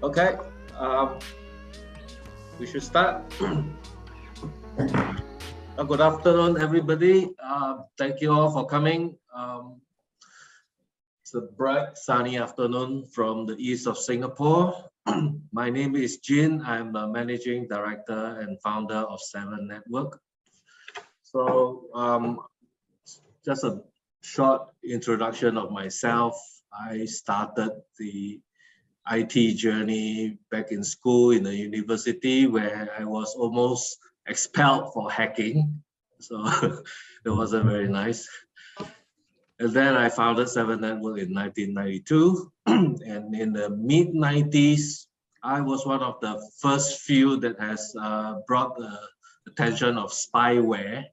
Okay, we should start. Good afternoon, everybody. Thank you all for coming. It's a bright, sunny afternoon from the east of Singapore. My name is Jin. I'm the Managing Director and founder of 7 Network. So just a short introduction of myself. I started the IT journey back in school in the university where I was almost expelled for hacking. So it wasn't very nice. And then I founded 7 Network in 1992. And in the mid-90s, I was one of the first few that has brought the attention of spyware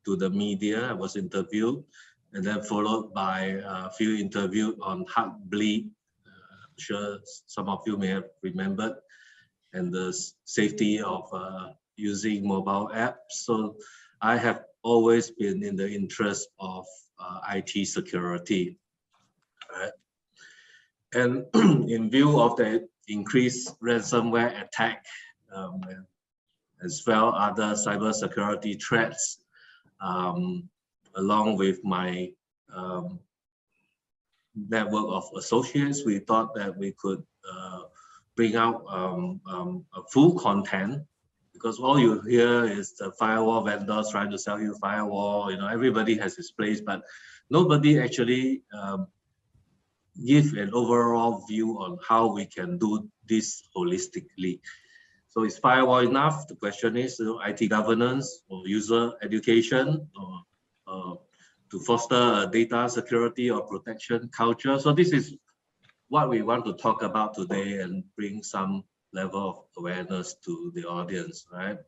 to the media. I was interviewed and then followed by a few interviews on Heartbleed. I'm sure some of you may have remembered, and the safety of using mobile apps. So I have always been in the interest of IT security. Right? And in view of the increased ransomware attack, as well other cybersecurity threats, along with my network of associates, we thought that we could bring out a full content, because all you hear is the firewall vendors trying to sell you firewall. You know, everybody has its place, but nobody actually give an overall view on how we can do this holistically. So is firewall enough? The question is, IT governance or user education, or to foster a data security or protection culture. So this is what we want to talk about today and bring some level of awareness to the audience, right?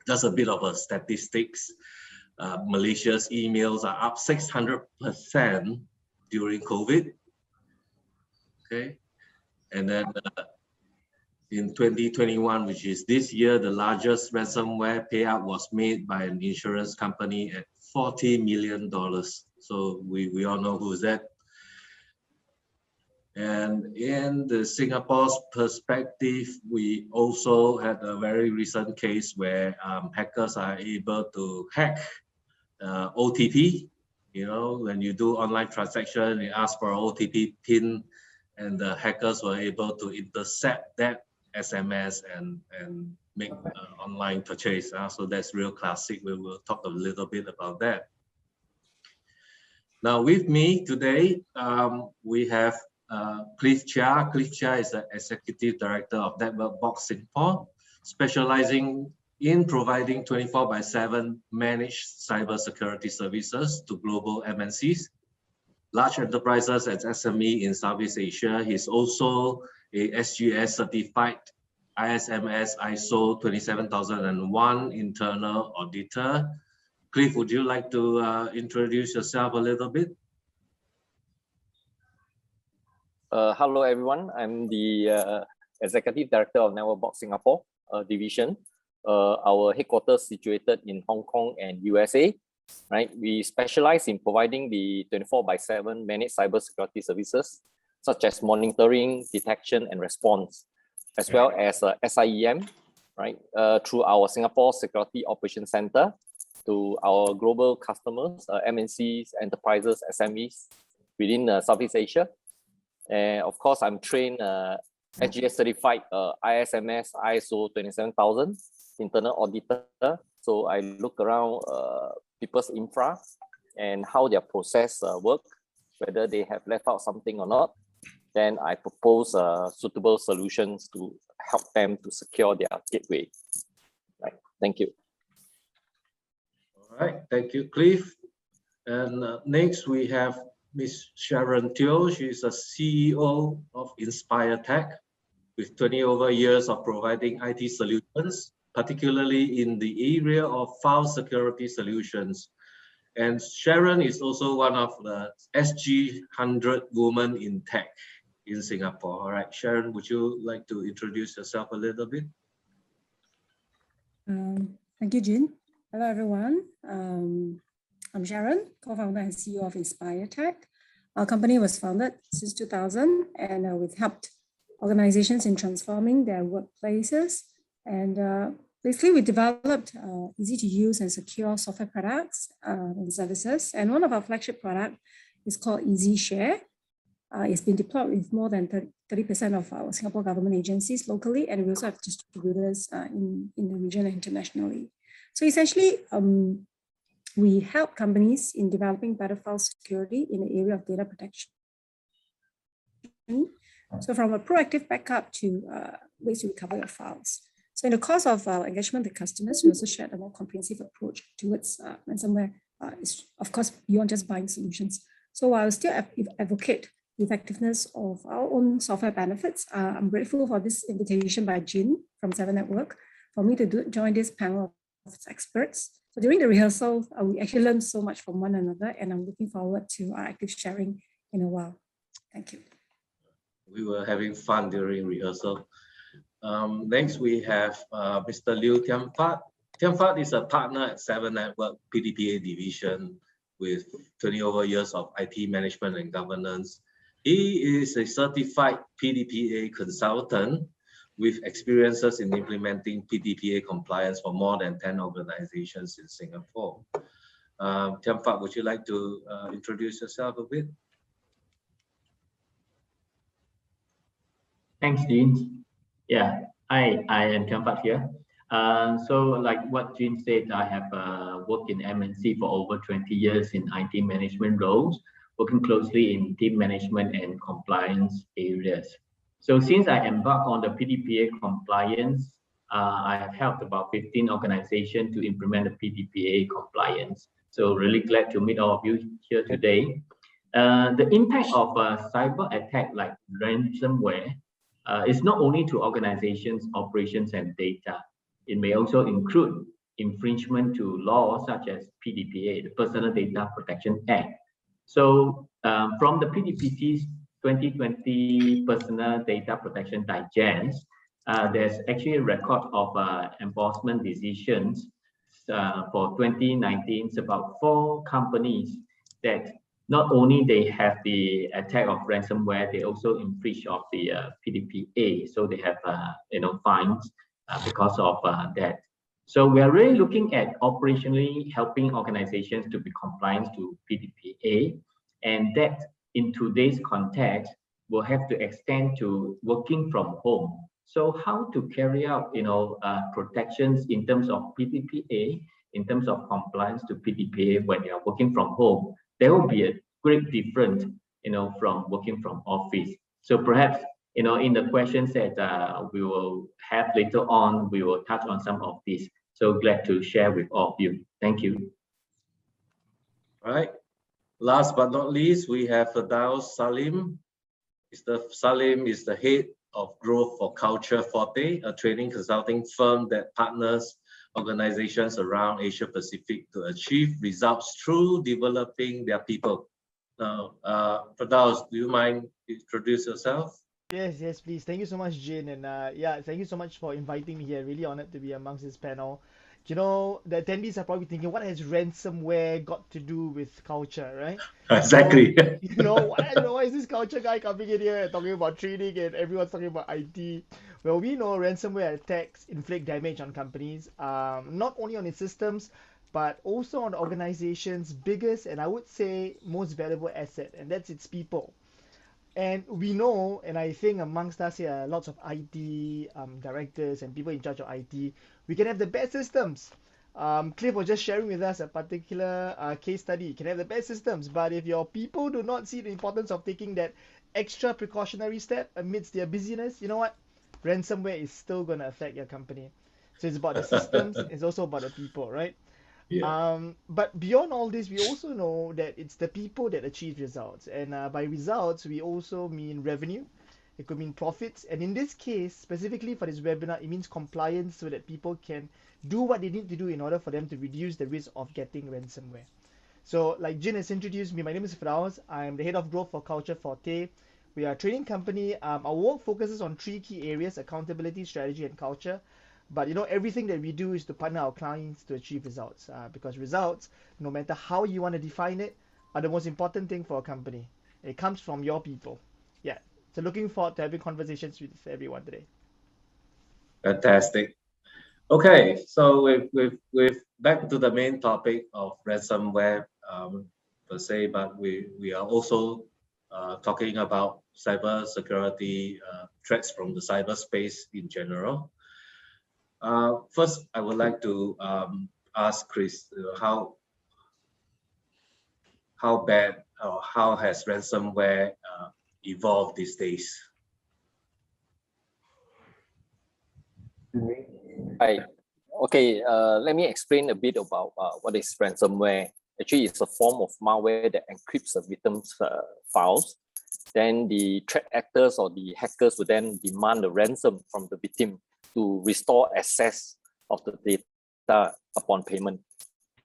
Just a bit of a statistics. Malicious emails are up 600% during COVID. Okay, and then in 2021, which is this year, the largest ransomware payout was made by an insurance company at $40 million. So we all know who's that. And in the Singapore's perspective, we also had a very recent case where hackers are able to hack OTP. You know, when you do online transaction, you ask for an OTP PIN, and the hackers were able to intercept that SMS and make online purchase. So that's real classic. We will talk a little bit about that. Now with me today, we have Cliff Chia. Cliff Chia is the Executive Director of Network Box Singapore, specializing in providing 24/7 managed cybersecurity services to global MNCs, large enterprises and SME in Southeast Asia. He's also a SGS certified ISMS ISO 27001 internal auditor. Cliff, would you like to introduce yourself a little bit? Hello, everyone. I'm the Executive Director of Network Box Singapore division. Our headquarters situated in Hong Kong and USA. Right, we specialize in providing the 24/7 managed cybersecurity services, such as monitoring, detection, and response, as well as SIEM, right, through our Singapore Security Operations Center to our global customers, MNCs, enterprises, SMEs within Southeast Asia. And of course, I'm trained SGS certified ISMS ISO 27000 internal auditor. So I look around people's infra and how their process work, whether they have left out something or not. Then I propose suitable solutions to help them to secure their gateway. Right. Thank you. All right. Thank you, Cliff. And next we have Ms. Sharon Teo. She's a CEO of Inspire Tech with 20 over years of providing IT solutions, particularly in the area of file security solutions. And Sharon is also one of the SG 100 women in tech in Singapore. All right, Sharon, would you like to introduce yourself a little bit? Thank you, Jin. Hello, everyone. I'm Sharon, co-founder and CEO of Inspire Tech. Our company was founded since 2000, and we've helped organizations in transforming their workplaces. And basically, we developed easy to use and secure software products and services. And one of our flagship products is called Easy Share. It's been deployed with more than 30% of our Singapore government agencies locally, and we also have distributors in the region and internationally. So essentially, we help companies in developing better file security in the area of data protection. So from a proactive backup to ways to recover your files. So in the course of our engagement with customers, we also shared a more comprehensive approach towards ransomware. Is of course beyond just buying solutions. So while I still advocate the effectiveness of our own software benefits, I'm grateful for this invitation by Jin from 7 Network for me to join this panel of experts. So during the rehearsal, we actually learned so much from one another, and I'm looking forward to our active sharing in a while. Thank you. We were having fun during rehearsal. Next, we have Mr. Liu Tianfat. Tianfat is a partner at 7 Network Pdpa division with 20 over years of IT management and governance. He is a certified Pdpa consultant with experiences in implementing Pdpa compliance for more than 10 organizations in Singapore. Tianfat, would you like to introduce yourself a bit? Thanks, Jean. Yeah, I am Tianfat here. So like what Jean said, I have worked in MNC for over 20 years in IT management roles, working closely in team management and compliance areas. So since I embarked on the Pdpa compliance, I have helped about 15 organizations to implement the Pdpa compliance. So really glad to meet all of you here today. The impact of a cyber attack like ransomware is not only to organizations, operations, and data. It may also include infringement to laws such as Pdpa, the Personal Data Protection Act. So from the PDPT's 2020 Personal Data Protection Digest, there's actually a record of enforcement decisions for 2019. It's about 4 companies that not only they have the attack of ransomware, they also infringe of the Pdpa. So they have fines because of that. So we are really looking at operationally helping organizations to be compliant to Pdpa, and that in today's context will have to extend to working from home. So how to carry out protections in terms of Pdpa, in terms of compliance to Pdpa when you are working from home. There will be a great difference, from working from office. So perhaps, in the questions that we will have later on, we will touch on some of these. So glad to share with all of you. Thank you. All right. Last but not least, we have Firdaus Salim. Mr. Salim is the head of Growth for Culture Forte, a training consulting firm that partners organizations around Asia Pacific to achieve results through developing their people. Now, Firdaus, do you mind introduce yourself? Yes, please. Thank you so much, Jin, and yeah, thank you so much for inviting me here. Really honored to be amongst this panel. The attendees are probably thinking, what has ransomware got to do with culture, right? Exactly. So, why is this culture guy coming in here and talking about training and everyone's talking about IT? Well, we know ransomware attacks inflict damage on companies, not only on its systems, but also on the organization's biggest and I would say most valuable asset, and that's its people. And we know, and I think amongst us here, lots of IT directors and people in charge of IT, we can have the best systems. Cliff was just sharing with us a particular case study. You can have the best systems, but if your people do not see the importance of taking that extra precautionary step amidst their busyness, you know what? Ransomware is still going to affect your company. So it's about the systems, it's also about the people, right? Yeah. But beyond all this, we also know that it's the people that achieve results. And by results, we also mean revenue. It could mean profits. And in this case, specifically for this webinar, it means compliance so that people can do what they need to do in order for them to reduce the risk of getting ransomware. So like Jin has introduced me, my name is Firdaus. I'm the head of growth for Culture Forte. We are a training company. Our work focuses on 3 key areas: accountability, strategy, and culture. But everything that we do is to partner our clients to achieve results, because results, no matter how you want to define it, are the most important thing for a company. It comes from your people. Yeah. So looking forward to having conversations with everyone today. Fantastic. Okay, so we've back to the main topic of ransomware per se, but we are also talking about cyber security threats from the cyberspace in general. First, I would like to ask Chris, how bad or how has ransomware evolved these days? Okay, let me explain a bit about what is ransomware. Actually, it's a form of malware that encrypts the victim's files. Then the threat actors or the hackers would then demand a ransom from the victim to restore access of the data upon payment,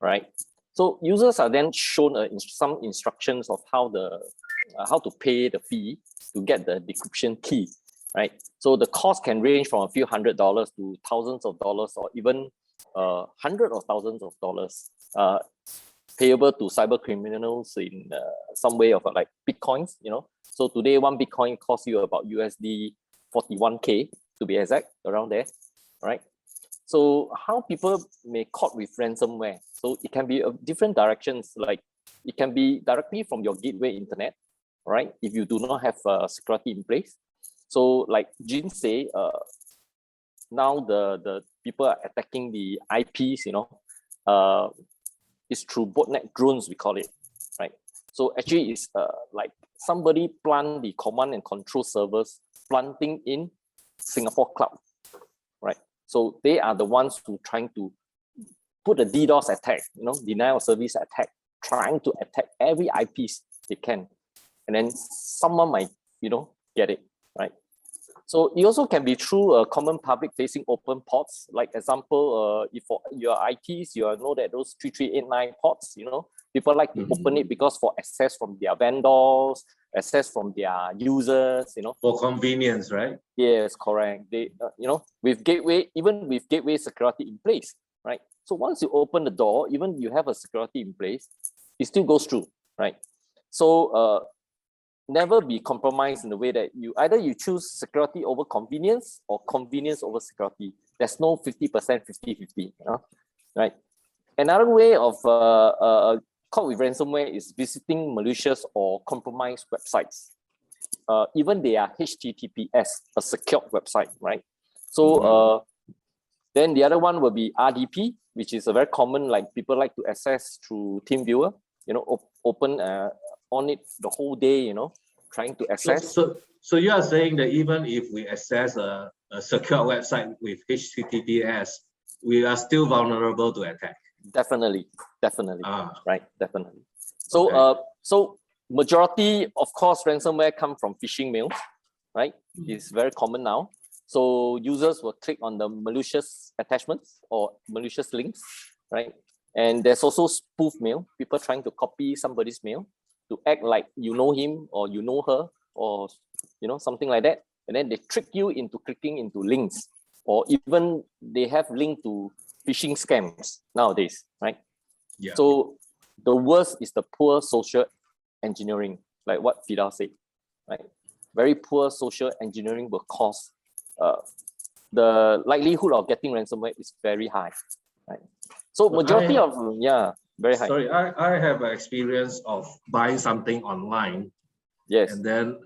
right? So users are then shown some instructions of how to pay the fee to get the decryption key, right? So the cost can range from a few $100s to thousands of dollars, or even hundreds of thousands of dollars, payable to cyber criminals in some way of like Bitcoins, you know. So today, one Bitcoin costs you about USD 41K to be exact, around there, right? So how people may caught with ransomware? So it can be of different directions, like it can be directly from your gateway internet, right? If you do not have security in place. So like Jin say, now the people are attacking the IPs, you know, it's through botnet drones, we call it, right? So actually it's like somebody plant the command and control servers planting in Singapore cloud, right? So they are the ones who trying to put a DDoS attack, you know, denial of service attack, trying to attack every IPs they can. And then someone might, you know, get it, right? So it also can be through common public facing open ports. Like example, if for your ITs, you know that those 3389 ports, you know, people like to open it because for access from their vendors, access from their users, you know. For convenience, right? Yes, correct. They, you know, with gateway, even with gateway security in place, right? So once you open the door, even you have a security in place, it still goes through, right? So never be compromised in the way that you choose security over convenience or convenience over security. There's no 50%, 50-50, you know, right? Another way of caught with ransomware is visiting malicious or compromised websites. Even they are HTTPS, a secure website, right? So then the other one will be RDP, which is a very common, like people like to access through TeamViewer, you know, open on it the whole day, you know, trying to access. So you are saying that even if we access a secure website with HTTPS, we are still vulnerable to attack? Definitely, right, definitely. So, okay. So majority, of course, ransomware come from phishing mails, right? It's very common now. So users will click on the malicious attachments or malicious links, right? And there's also spoof mail, people trying to copy somebody's mail to act like you know him or you know her or, you know, something like that. And then they trick you into clicking into links, or even they have linked to phishing scams nowadays, right? Yeah. So the worst is the poor social engineering, like what Fida said, right? Very poor social engineering will cause the likelihood of getting ransomware is very high, right? So majority of, yeah, very high. Sorry, I have an experience of buying something online. Yes. And then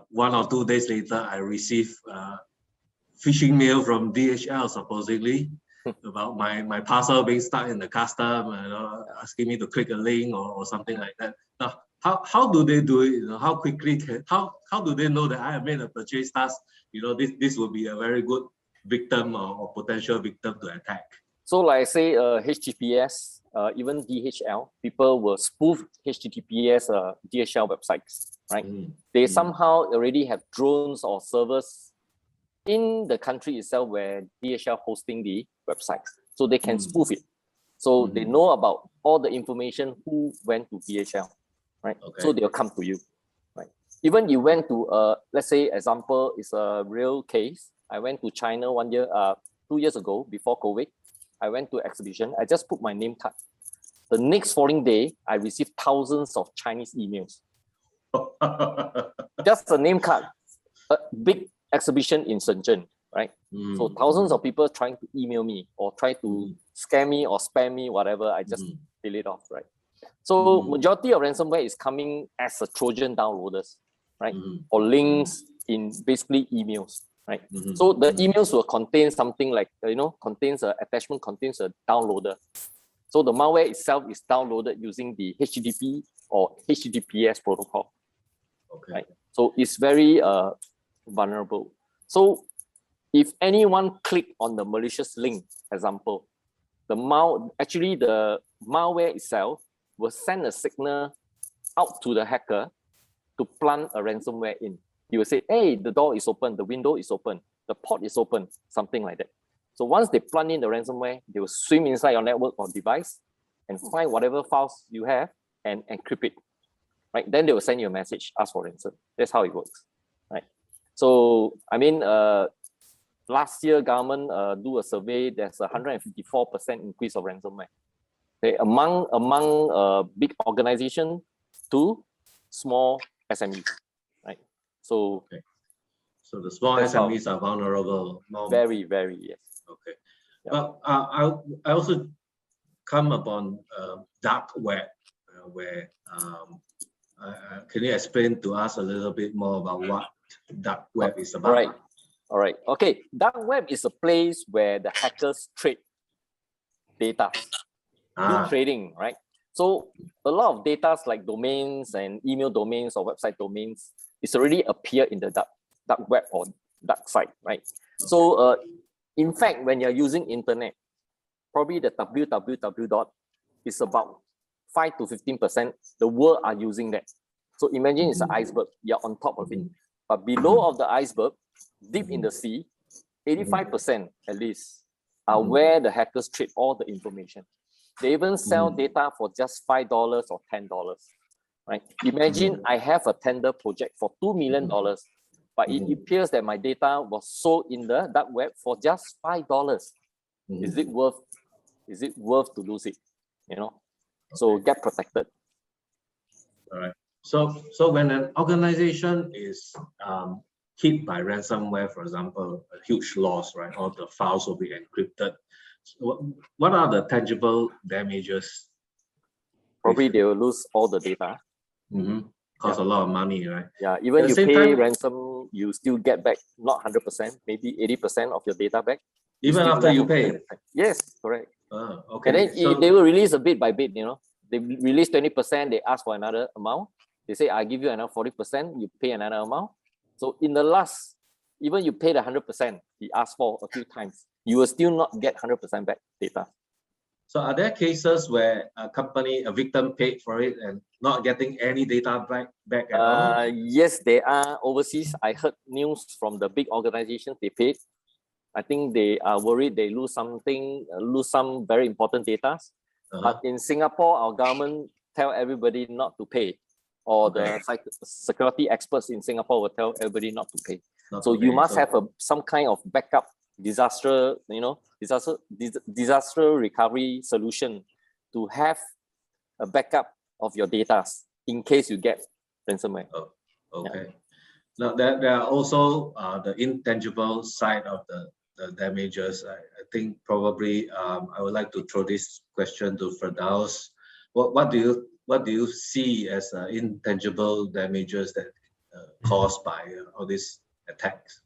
1 or 2 days later, I received phishing mail from DHL, supposedly, about my parcel being stuck in the custom, you know, asking me to click a link or something like that. Now, how do they do it? You know, how quickly how do they know that I have made a purchase task? You know, this will be a very good victim or potential victim to attack. So like I say, HTTPS, even DHL, people will spoof HTTPS DHL websites, right? They somehow already have drones or servers in the country itself where DHL hosting the websites, so they can spoof it. So they know about all the information who went to DHL, right? Okay. So they'll come to you, right? Even you went to, let's say example is a real case. I went to China 2 years ago before COVID. I went to exhibition. I just put my name tag. The next following day, I received thousands of Chinese emails. Just a name card. a big exhibition in Shenzhen, right? So thousands of people trying to email me or try to scam me or spam me, whatever, I just delete off, right? So majority of ransomware is coming as a Trojan downloaders, right? Or links in basically emails, right? So the emails will contain something like, contains a attachment, contains a downloader. So the malware itself is downloaded using the HTTP or HTTPS protocol, right? So it's very vulnerable. So if anyone click on the malicious link, example, the malware itself will send a signal out to the hacker to plant a ransomware in. He will say, hey, the door is open, the window is open, the port is open, something like that. So once they plant in the ransomware, they will swim inside your network or device and find whatever files you have and encrypt it, right? Then they will send you a message, ask for ransom. That's how it works, right? So, I mean, last year, government do a survey, there's a 154% increase of ransomware. Okay, among big organization to small SMEs, right? So, so the small SMEs are vulnerable. Very, very, yes. Okay. Yeah. Well, I also come upon dark web, where can you explain to us a little bit more about what dark web is about? All right. Okay. Dark web is a place where the hackers trade data, do trading, right? So a lot of data like domains and email domains or website domains is already appear in the dark web or dark site, right? So in fact, when you're using internet, probably the www dot is about 5 to 15%. The world are using that. So imagine it's an iceberg. You're on top of it, but below of the iceberg, deep in the sea, 85% at least are where the hackers trade all the information. They even sell data for just $5 or $10, right? Imagine I have a tender project for $2 million, but it appears that my data was sold in the dark web for just $5. Is it worth to lose it? So get protected. All right. So when an organization is hit by ransomware, for example, a huge loss, right? All the files will be encrypted. So what are the tangible damages? Probably they will lose all the data. Cost a lot of money, right? Yeah, even you pay ransom, you still get back not 100%, maybe 80% of your data back. Even after you pay? Yes, correct. Okay. And then they will release a bit by bit, They release 20%, they ask for another amount. They say, I give you another 40%, you pay another amount. So in the last, even you pay the 100%, he asked for a few times, you will still not get 100% back data. So are there cases where a victim paid for it and not getting any data back at all? Yes, they are overseas. I heard news from the big organizations, they paid. I think they are worried they lose some very important data. But in Singapore, our government tell everybody not to pay, or the security experts in Singapore will tell everybody not to pay. You must have some kind of backup disaster recovery solution to have a backup of your data in case you get ransomware. Now there are also the intangible side of the damages. I think probably I would like to throw this question to Firdaus. What do you see as intangible damages that caused by all these attacks?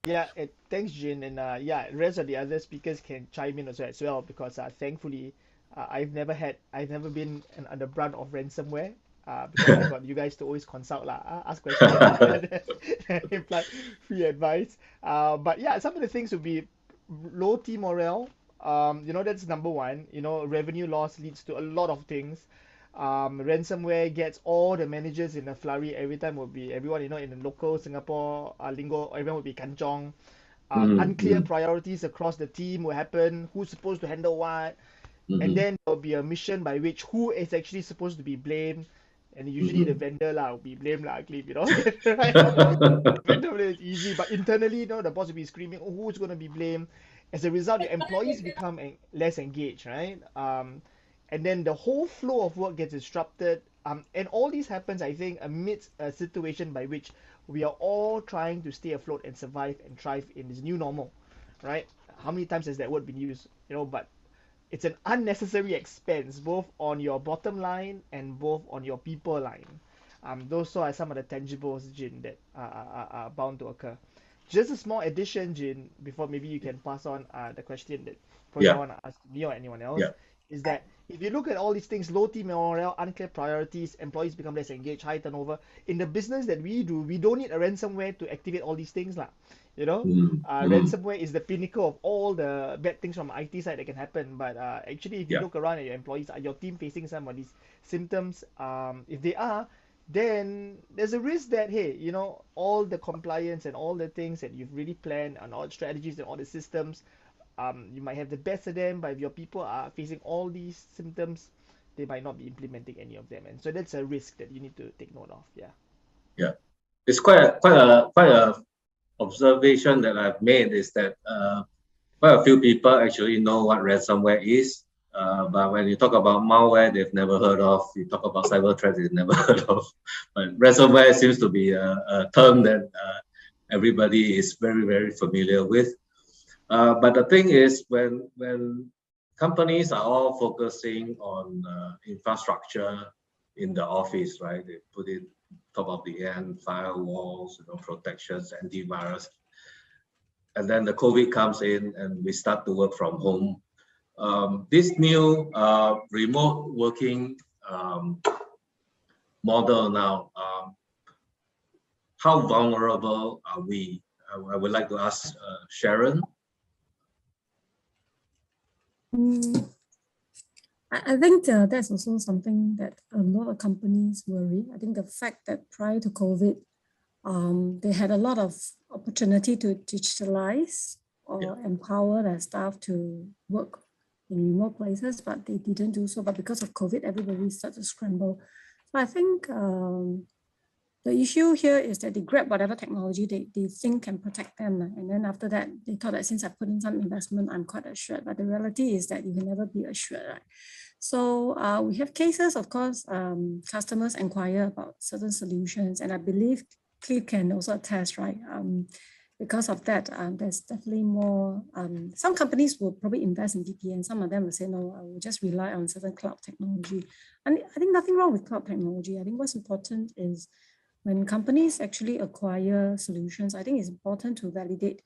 Yeah, thanks, Jin, and rest of the other speakers can chime in also as well, because thankfully I've never been under brunt of ransomware. Because I got you guys to always consult ask questions and imply free advice. But yeah, some of the things would be low team morale. That's number one. Revenue loss leads to a lot of things. Ransomware gets all the managers in a flurry. Every time will be everyone, in the local Singapore lingo, everyone will be kanchong. Unclear priorities across the team will happen. Who's supposed to handle what? And then there'll be a mission by which who is actually supposed to be blamed. And usually the vendor will be blamed ugly, right? Vendor is easy, but internally, the boss will be screaming, oh, who's going to be blamed? As a result, your employees become less engaged, right? And then the whole flow of work gets disrupted. And all this happens, I think, amidst a situation by which we are all trying to stay afloat and survive and thrive in this new normal, right? How many times has that word been used? But it's an unnecessary expense both on your bottom line and both on your people line. Those are some of the tangibles, Jin, that are bound to occur. Just a small addition, Jin, before maybe you can pass on the question that probably Yeah, want to ask me or anyone else, yeah, is that if you look at all these things, low team morale, unclear priorities, employees become less engaged, high turnover, in the business that we do, we don't need a ransomware to activate all these things, lah. Ransomware is the pinnacle of all the bad things from IT side that can happen. But actually, if you yeah. look around at your employees, are your team facing some of these symptoms? If they are, then there's a risk that, hey, all the compliance and all the things that you've really planned and all the strategies and all the systems, you might have the best of them, but if your people are facing all these symptoms, they might not be implementing any of them. And so that's a risk that you need to take note of. Yeah. Yeah. It's quite a observation that I've made is that quite a few people actually know what ransomware is. But when you talk about malware, they've never heard of. You talk about cyber threats, they've never heard of. But ransomware seems to be a term that everybody is very, very familiar with. But the thing is, when companies are all focusing on infrastructure in the office, right? They put it top of the end, firewalls, protections, antivirus, and then the COVID comes in, and we start to work from home. This new remote working model now, how vulnerable are we? I would like to ask Sharon. I think that's also something that a lot of companies worry. I think the fact that prior to COVID, they had a lot of opportunity to digitalize or empower their staff to work in remote places, but they didn't do so. But because of COVID, everybody started to scramble. So I think the issue here is that they grab whatever technology they think can protect them. And then after that, they thought that since I put in some investment, I'm quite assured. But the reality is that you can never be assured, right? So we have cases, of course, customers inquire about certain solutions. And I believe Cliff can also attest, right? Because of that, there's definitely more, some companies will probably invest in VPN. Some of them will say, no, I will just rely on certain cloud technology. And I think nothing wrong with cloud technology. I think what's important is when companies actually acquire solutions, I think it's important to validate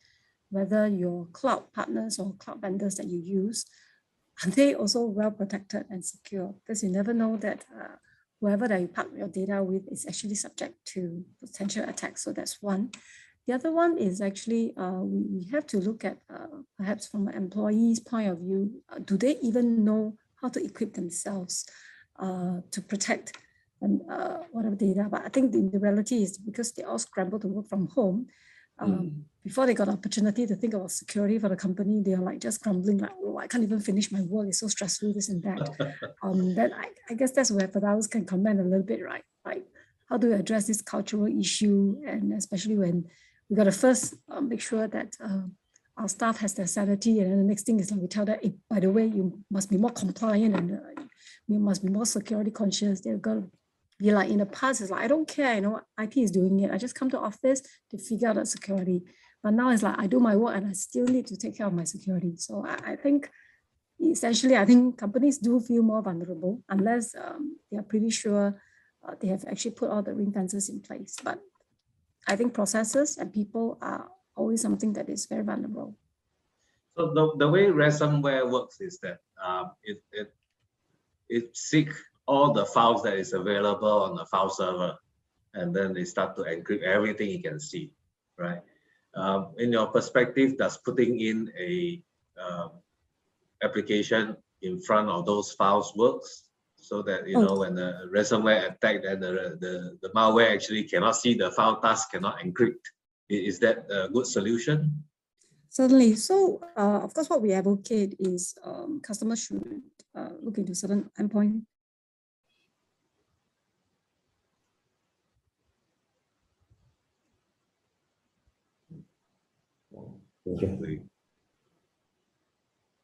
whether your cloud partners or cloud vendors that you use, are they also well protected and secure? Because you never know that whoever that you park your data with is actually subject to potential attacks. So that's one. The other one is actually we have to look at perhaps from an employee's point of view, do they even know how to equip themselves to protect whatever data? But I think the reality is because they all scramble to work from home, before they got an opportunity to think about security for the company, they are like just grumbling like, oh, I can't even finish my work. It's so stressful, this and that. Then I guess that's where Firdaus can comment a little bit, right? Like, how do we address this cultural issue? And especially when we got to first make sure that our staff has their sanity. And then the next thing is like we tell them, hey, by the way, you must be more compliant and you must be more security conscious. They're going to be like in the past, it's like, I don't care, IT is doing it. I just come to office to figure out the security. But now it's like, I do my work and I still need to take care of my security. So I think, essentially, I think companies do feel more vulnerable unless they are pretty sure they have actually put all the ring fences in place. But I think processes and people are always something that is very vulnerable. So the way ransomware works is that it seeks all the files that is available on the file server, and then they start to encrypt everything you can see, right? In your perspective, does putting in a application in front of those files works? So that when the ransomware attack, then the malware actually cannot see the file task, cannot encrypt. Is that a good solution? Certainly. So, of course, what we advocate is customers should look into certain endpoint.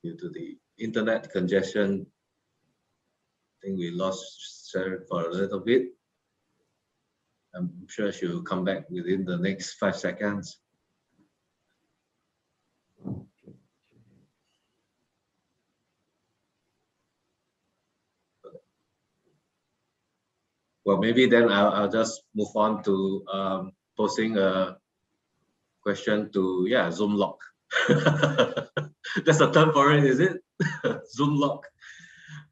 Due to the internet congestion, I think we lost Sharon for a little bit. I'm sure she'll come back within the next 5 seconds. Well, maybe then I'll just move on to posing a question to Zoom lock. That's a term for it, is it? Zoom lock.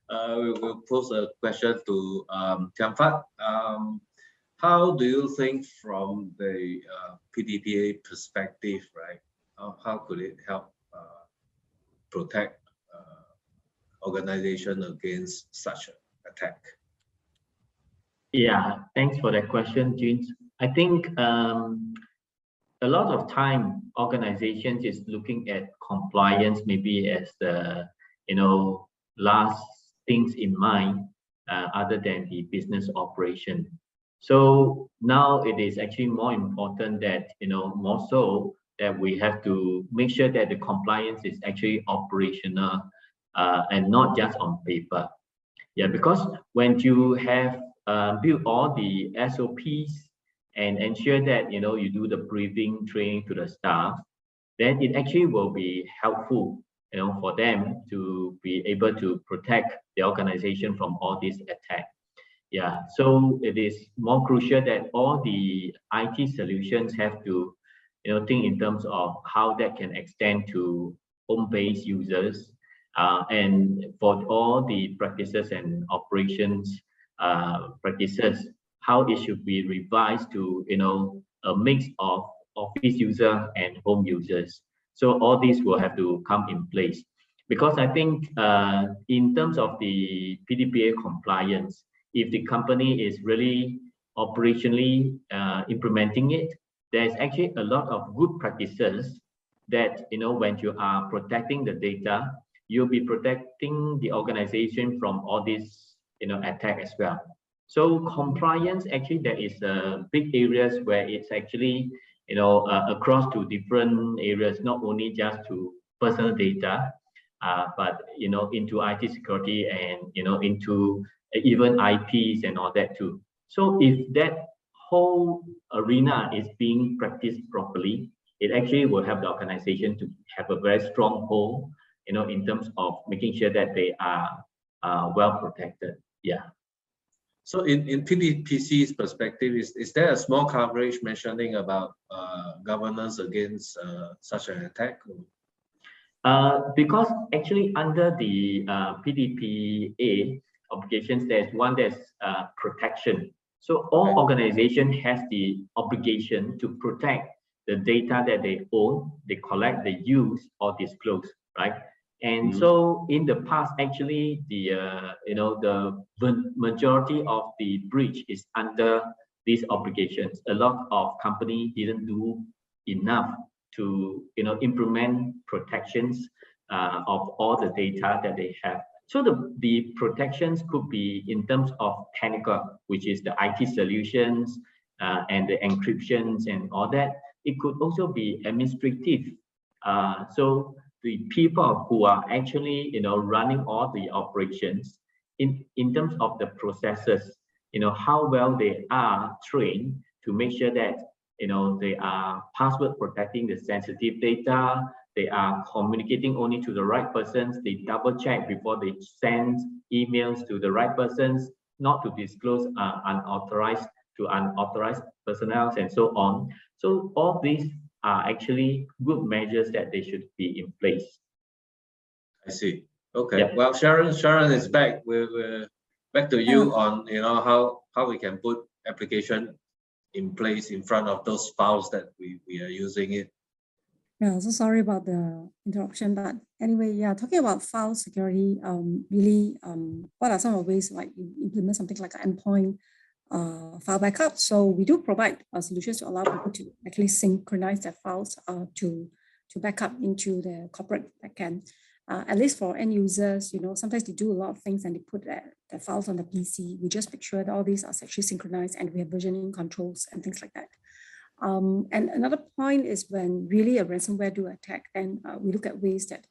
We'll pose a question to Tian Fat. How do you think from the Pdpa perspective, right? How could it help protect organization against such an attack? Yeah, thanks for that question, James. I think a lot of time organizations is looking at compliance maybe as the last things in mind other than the business operation. So now it is actually more important that more so that we have to make sure that the compliance is actually operational and not just on paper. Yeah, because when you have built all the SOPs and ensure that you do the briefing training to the staff, then it actually will be helpful for them to be able to protect the organization from all these attacks. Yeah, so it is more crucial that all the IT solutions have to think in terms of how that can extend to home-based users, and for all the practices and operations practices, how it should be revised to a mix of office user and home users. So all these will have to come in place, because I think in terms of the Pdpa compliance, if the company is really operationally implementing it, there's actually a lot of good practices that when you are protecting the data, you'll be protecting the organization from all these attack as well. So compliance, actually there is big areas where it's actually across to different areas, not only just to personal data, but into IT security and into even IPs and all that too. So if that whole arena is being practiced properly, it actually will help the organization to have a very strong hold, in terms of making sure that they are well protected. Yeah. So in PDPC's perspective, is there a small coverage mentioning about governance against such an attack? Because actually under the Pdpa obligations, there's one that's protection. So all organization has the obligation to protect the data that they own, they collect, they use, or disclose, right? And so in the past, actually, the majority of the breach is under these obligations. A lot of companies didn't do enough to implement protections of all the data that they have. So the protections could be in terms of technical, which is the IT solutions and the encryptions and all that. It could also be administrative. So the people who are actually running all the operations in terms of the processes, how well they are trained to make sure that they are password protecting the sensitive data, they are communicating only to the right persons, they double check before they send emails to the right persons, not to disclose unauthorized to unauthorized personnel and so on. So all these are actually good measures that they should be in place. I see. Okay. Yeah. Well, Sharon is back. We're back to you on how we can put application in place in front of those files that we are using it. Yeah, so sorry about the interruption, but anyway, yeah, talking about file security, really, what are some of the ways like you implement something like an endpoint file backup? So we do provide solutions to allow people to actually synchronize their files to backup into the corporate backend. At least for end users, sometimes they do a lot of things and they put their files on the PC. We just make sure that all these are actually synchronized and we have versioning controls and things like that. And another point is when really a ransomware do attack, then we look at ways that,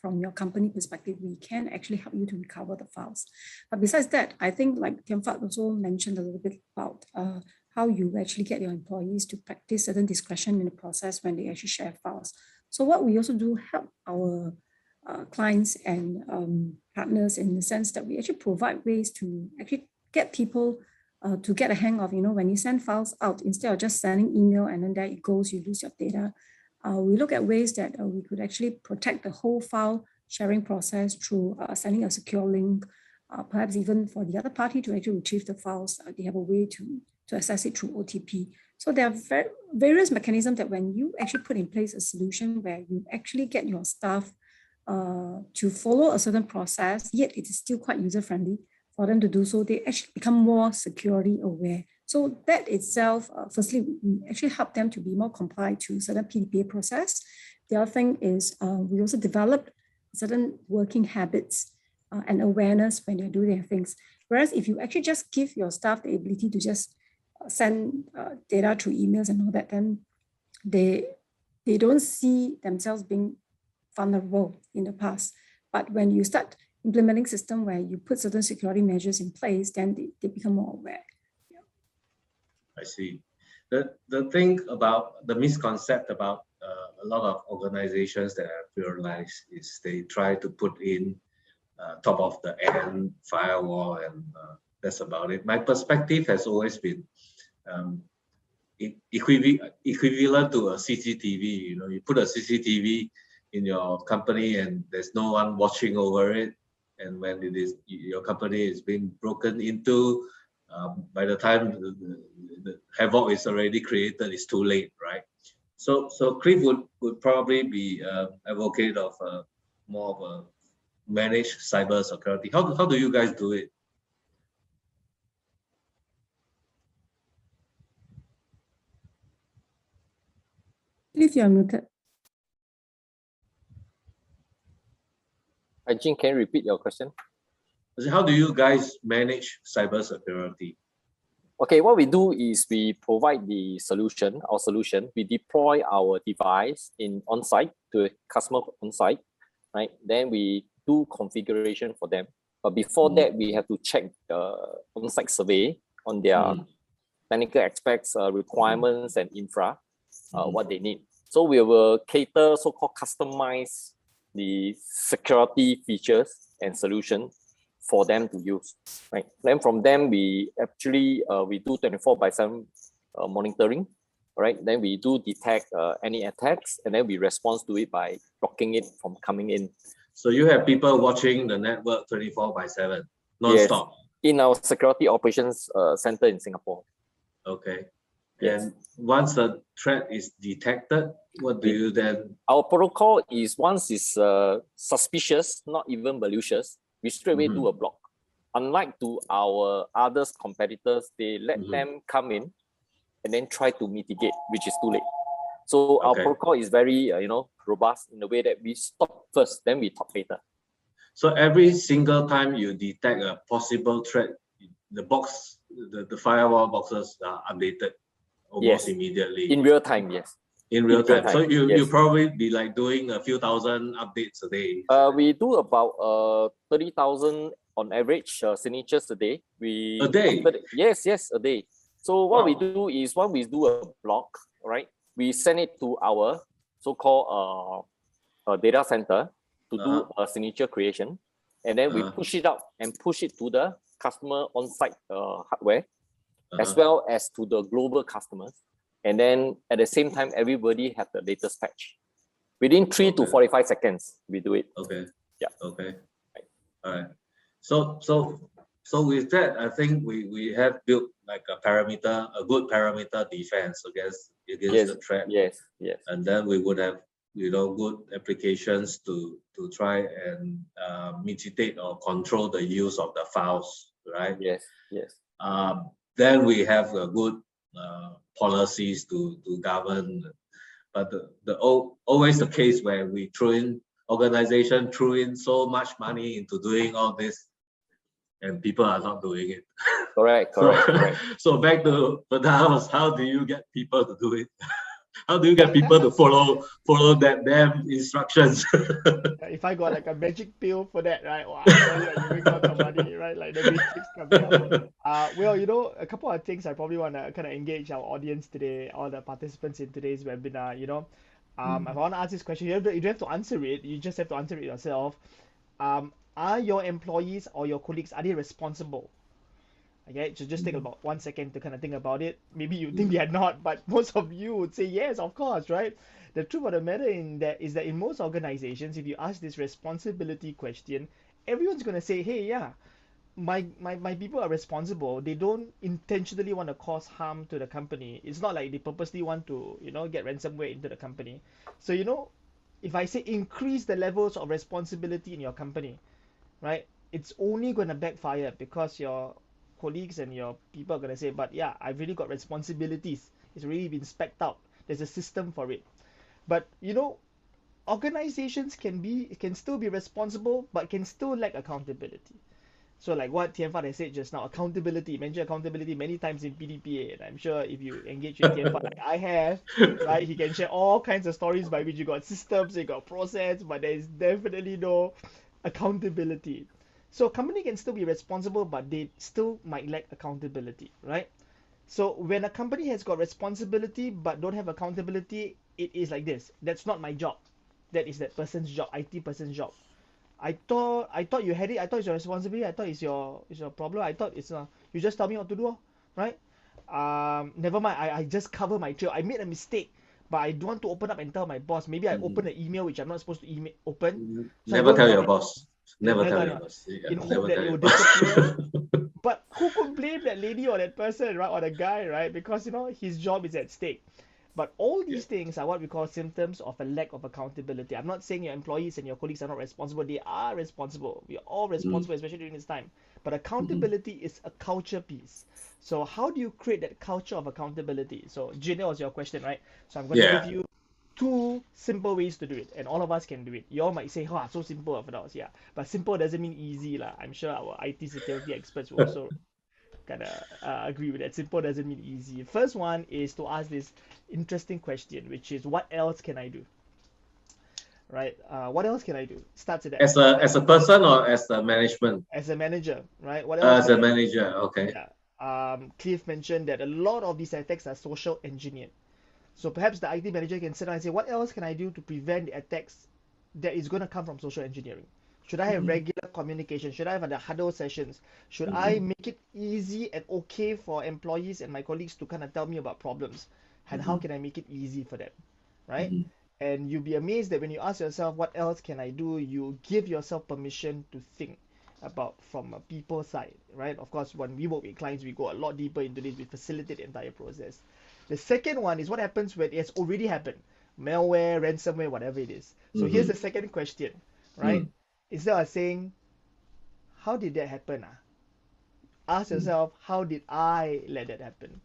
from your company perspective, we can actually help you to recover the files. But besides that, I think like Tian Fat also mentioned a little bit about how you actually get your employees to practice certain discretion in the process when they actually share files. So what we also do help our clients and partners in the sense that we actually provide ways to actually get people to get a hang of, when you send files out, instead of just sending email and then there it goes, you lose your data. We look at ways that we could actually protect the whole file sharing process through sending a secure link, perhaps even for the other party to actually retrieve the files. They have a way to access it through OTP. So there are various mechanisms that when you actually put in place a solution where you actually get your staff to follow a certain process, yet it is still quite user-friendly for them to do so, they actually become more security aware. So that itself, firstly, we actually help them to be more compliant to certain Pdpa process. The other thing is we also develop certain working habits and awareness when they do their things. Whereas if you actually just give your staff the ability to just send data through emails and all that, then they don't see themselves being vulnerable in the past. But when you start implementing system where you put certain security measures in place, then they become more aware. I see. The thing about the misconcept about a lot of organizations that are pluralized is they try to put in top of the end firewall, and that's about it. My perspective has always been equivalent to a CCTV. You put a CCTV in your company and there's no one watching over it, and when your company is being broken into, by the time the havoc is already created, it's too late, right? So Cliff would probably be advocate of more of a managed cyber security. How do you guys do it? If you're muted. Jin, can you repeat your question? How do you guys manage cybersecurity? Okay, what we do is we provide the solution, our solution. We deploy our device on-site to a customer on-site, right? Then we do configuration for them. But before that, we have to check the on-site survey on their technical aspects, requirements, and infra, what they need. So we will cater, so-called customize the security features and solution for them to use, right? Then from them, we actually we do 24/7 monitoring, right? Then we do detect any attacks, and then we respond to it by blocking it from coming in. So you have people watching the network 24/7, non-stop? Yes, in our security operations center in Singapore. Okay. Yes. And once the threat is detected, what do you then? Our protocol is once it's suspicious, not even malicious, we straight away do a block. Unlike to our other competitors, they let them come in and then try to mitigate, which is too late. So our protocol is very robust in the way that we stop first, then we talk later. So every single time you detect a possible threat, the firewall boxes are updated almost immediately. In real time, yes. In real time. So you probably be like doing a few thousand updates a day. We do about 30,000 on average signatures a day. A day? Yes, a day. So what we do is when we do a block, right? We send it to our so-called data center to do a signature creation, and then we push it out and push it to the customer on-site hardware, as well as to the global customers. And then at the same time, everybody have the latest patch. Within 3 to 45 seconds, we do it. Okay. Yeah. Okay. Right. All right. So with that, I think we have built like a good parameter defense against the threat. Yes. And then we would have good applications to try and mitigate or control the use of the files, right? Yes. Then we have a good policies to govern, but always the case where organization throw in so much money into doing all this, and people are not doing it. Correct. So back to the house, how do you get people to do it? How do you get people to follow that damn instructions? If I got like a magic pill for that, right? Wow, I tell you, like, you make lots of money, right? Like the Matrix coming out. Well, a couple of things I probably want to kind of engage our audience today, all the participants in today's webinar. If I want to ask this question, you don't have to answer it. You just have to answer it yourself. Are your employees or your colleagues, are they responsible? Okay, so just take about 1 second to kind of think about it. Maybe you think they are not, but most of you would say yes, of course, right? The truth of the matter is that in most organizations, if you ask this responsibility question, everyone's gonna say, hey, yeah, my people are responsible. They don't intentionally want to cause harm to the company. It's not like they purposely want to, get ransomware into the company. So, if I say increase the levels of responsibility in your company, right? It's only going to backfire because your colleagues and your people are going to say, but yeah, I've really got responsibilities. It's really been specced out. There's a system for it. But organizations can still be responsible, but can still lack accountability. So like what Tian Fan has said just now, accountability, mentioned accountability many times in Pdpa, and I'm sure if you engage with Tian Fan like I have, right, he can share all kinds of stories by which you got systems, you got process, but there is definitely no accountability. So a company can still be responsible, but they still might lack accountability, right? So when a company has got responsibility but don't have accountability, it is like this. That's not my job. That is that person's job, IT person's job. I thought you had it. I thought it's your responsibility. I thought it's your problem. I thought it's you just tell me what to do, right? Never mind. I just cover my trail. I made a mistake, but I don't want to open up and tell my boss. Maybe I open an email which I'm not supposed to open. So Never tell your boss. Never tell your anyone, boss. Yeah, in hope never that tell it your will boss. disappear. But who could blame that lady or that person, right? Or the guy, right? Because his job is at stake. But all these things are what we call symptoms of a lack of accountability. I'm not saying your employees and your colleagues are not responsible. They are responsible. We are all responsible, especially during this time. But accountability is a culture piece. So how do you create that culture of accountability? So Jin, that was your question, right? So I'm going to give you two simple ways to do it, and all of us can do it. You all might say, so simple, Firdaus. Yeah, but simple doesn't mean easy lah. I'm sure our IT security experts will also kind of agree with that. Simple doesn't mean easy. First one is to ask this interesting question, which is, what else can I do? Right? What else can I do? Starts at that. As a person or as a management? As a manager, right? What else? As a manager, okay. Yeah. Cliff mentioned that a lot of these attacks are social engineered. So perhaps the IT manager can sit down and say, what else can I do to prevent the attacks that is going to come from social engineering? Should I have regular communication? Should I have the huddle sessions? Should I make it easy and okay for employees and my colleagues to kind of tell me about problems? And how can I make it easy for them? Right? And you'll be amazed that when you ask yourself, what else can I do? You give yourself permission to think about from a people side, right? Of course, when we work with clients, we go a lot deeper into this. We facilitate the entire process. The second one is what happens when it's already happened. Malware, ransomware, whatever it is. So here's the second question, right? Instead of saying, how did that happen? Ask yourself, how did I let that happen?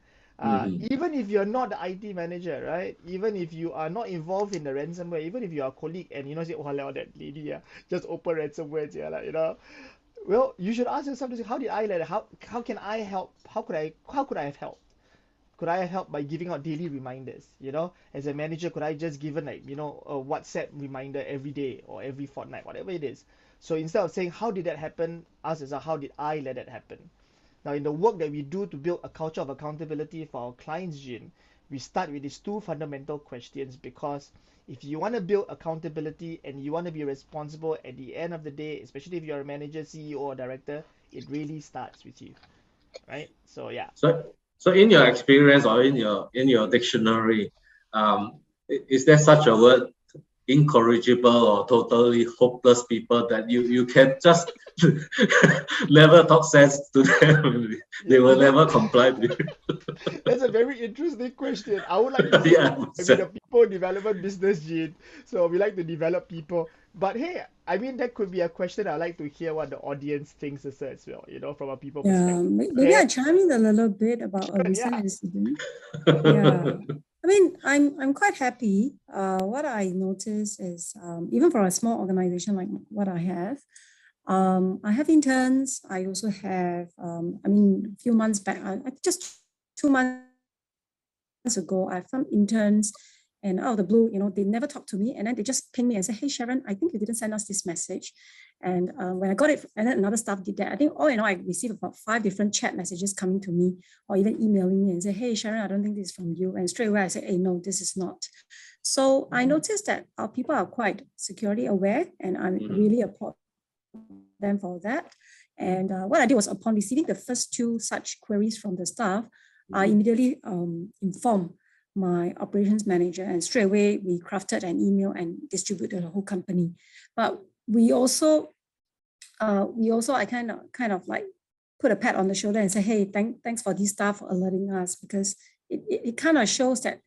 Even if you're not the IT manager, right? Even if you are not involved in the ransomware, even if you're a colleague and say, oh, that lady, just open ransomware, well, you should ask yourself, how did I let it? How can I help? How could I have helped? Could I help by giving out daily reminders? As a manager, could I just given a WhatsApp reminder every day or every fortnight, whatever it is? So instead of saying, how did that happen? Ask yourself, how did I let that happen? Now, in the work that we do to build a culture of accountability for our clients, Jin, we start with these two fundamental questions, because if you want to build accountability and you want to be responsible at the end of the day, especially if you're a manager, CEO, or director, it really starts with you, right? So yeah. So in your experience or in your dictionary, is there such a word, incorrigible or totally hopeless people, that you can just never talk sense to them? They will never comply with you. That's a very interesting question. I would like to say the people development business, Gene. So we like to develop people. But hey, I mean, that could be a question. I'd like to hear what the audience thinks as well, from a people perspective. Maybe I chime in a little bit about a recent incident. I mean, I'm quite happy. What I notice is, even for a small organization like what I have interns. I also have, a few months back, just 2 months ago, I have some interns And out of the blue, they never talk to me. And then they just ping me and say, hey, Sharon, I think you didn't send us this message. And when I got it, and then another staff did that, I think all in all, I received about 5 different chat messages coming to me or even emailing me and say, hey, Sharon, I don't think this is from you. And straight away I say, hey, no, this is not. So I noticed that our people are quite security aware, and I really applaud them for that. And what I did was, upon receiving the first 2 such queries from the staff, I immediately informed my operations manager, and straight away we crafted an email and distributed the whole company. But we also I kind of like put a pat on the shoulder and say, hey, thanks for these staff for alerting us, because it kind of shows that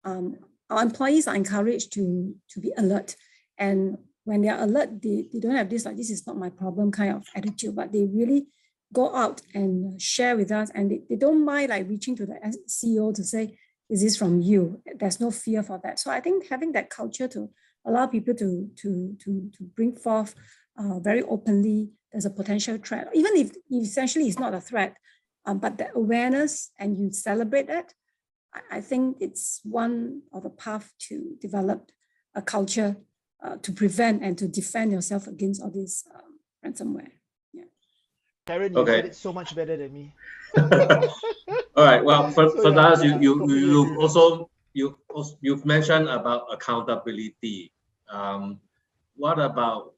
our employees are encouraged to be alert. And when they are alert, they don't have this like, this is not my problem kind of attitude, but they really go out and share with us, and they don't mind like reaching to the CEO to say, is this from you? There's no fear for that. So I think having that culture to allow people to bring forth very openly, there's a potential threat, even if essentially it's not a threat, but the awareness, and you celebrate that, I think it's one of the path to develop a culture to prevent and to defend yourself against all this ransomware. Yeah. Karen, you said it so much better than me. All right. Well, for us, you've mentioned about accountability. What about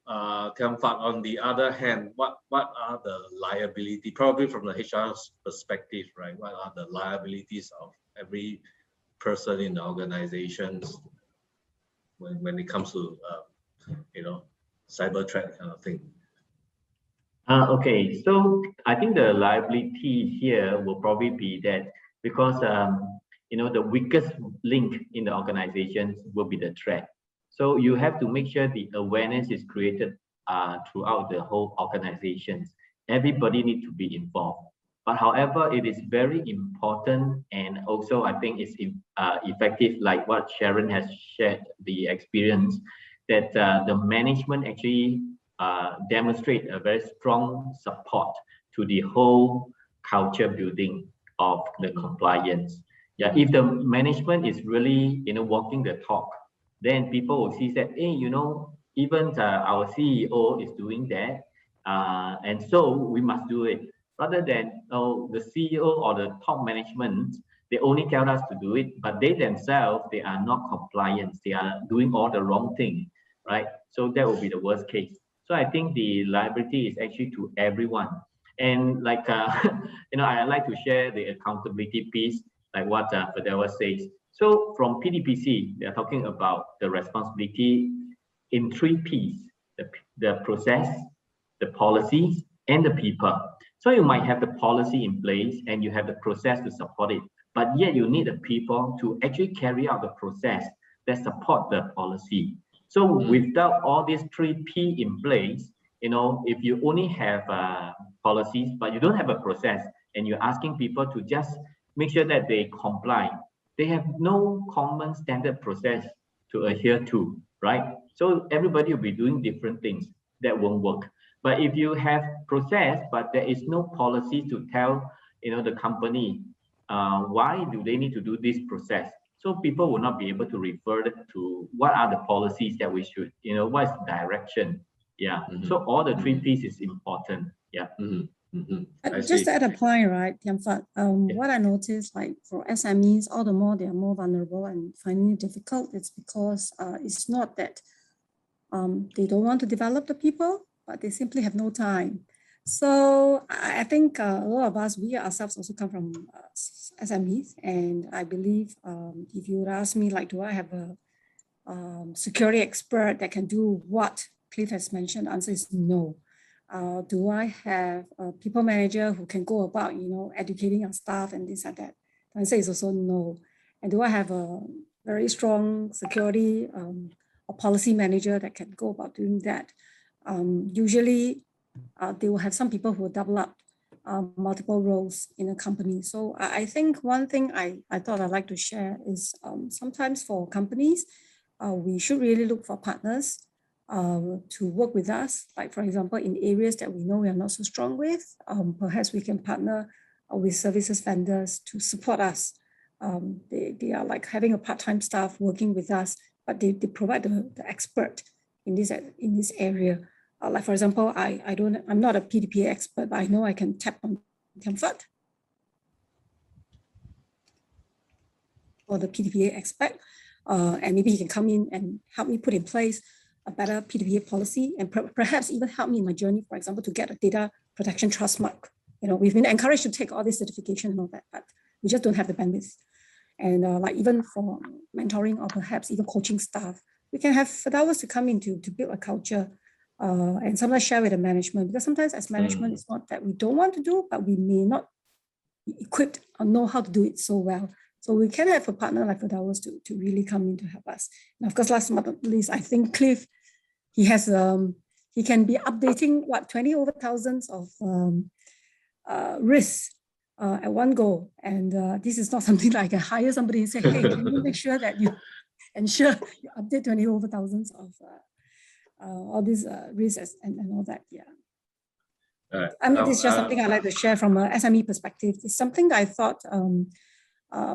Tian Fat? On the other hand, what are the liability? Probably from the HR's perspective, right? What are the liabilities of every person in the organizations when it comes to cyber threat kind of thing? Okay, so I think the liability here will probably be that because the weakest link in the organizations will be the threat. So you have to make sure the awareness is created throughout the whole organizations. Everybody needs to be involved. But however, it is very important, and also I think it's effective, like what Sharon has shared the experience, that the management actually demonstrate a very strong support to the whole culture building of the compliance. Yeah, if the management is really walking the talk, then people will see that, hey, even our CEO is doing that, and so we must do it. Rather than the CEO or the top management, they only tell us to do it, but they themselves, they are not compliant. They are doing all the wrong thing, right? So that will be the worst case. So I think the liability is actually to everyone. And like, I like to share the accountability piece, like what Pdpa says. So from PDPC, they're talking about the responsibility in 3 Ps, the process, the policies, and the people. So you might have the policy in place and you have the process to support it, but yet you need the people to actually carry out the process that support the policy. So without all these 3 P in place, if you only have policies, but you don't have a process, and you're asking people to just make sure that they comply, they have no common standard process to adhere to, right? So everybody will be doing different things. That won't work. But if you have process, but there is no policy to tell, the company, why do they need to do this process? So people will not be able to refer to what are the policies that we should, what is the direction? Yeah. So all the 3 Ps is important. Yeah. Just to add a point, right, Tian Fat, what I noticed, like for SMEs, all the more they are more vulnerable and finding it difficult. It's because it's not that they don't want to develop the people, but they simply have no time. So I think a lot of us, we ourselves also come from SMEs, and I believe if you would ask me, like, do I have a security expert that can do what Cliff has mentioned? The answer is no. Do I have a people manager who can go about, educating our staff and things like that? The answer is also no. And do I have a very strong security or policy manager that can go about doing that? Usually, they will have some people who will double up multiple roles in a company. So I think one thing I thought I'd like to share is sometimes for companies, we should really look for partners to work with us. Like, for example, in areas that we know we are not so strong with, perhaps we can partner with services vendors to support us They are like having a part-time staff working with us, but they provide the expert in this area. Like for example, I'm not a Pdpa expert, but I know I can tap on Comfort or the Pdpa expert, and maybe he can come in and help me put in place a better Pdpa policy, and perhaps even help me in my journey, for example, to get a data protection trust mark. We've been encouraged to take all this certification and all that, but we just don't have the bandwidth. And like even for mentoring or perhaps even coaching staff, we can have hours to come in to build a culture, and sometimes share with the management, because sometimes as management, it's not that we don't want to do, but we may not be equipped or know how to do it so well. So we can have a partner like Fidalis to really come in to help us. And of course, last but not least, I think Cliff, he has he can be updating 20 over thousands of risks at one go. And this is not something like I can hire somebody and say, hey, can you make sure that you ensure you update 20 over thousands of all these risks and all that. Yeah. I mean, this is just something I like to share from a SME perspective. It's something that I thought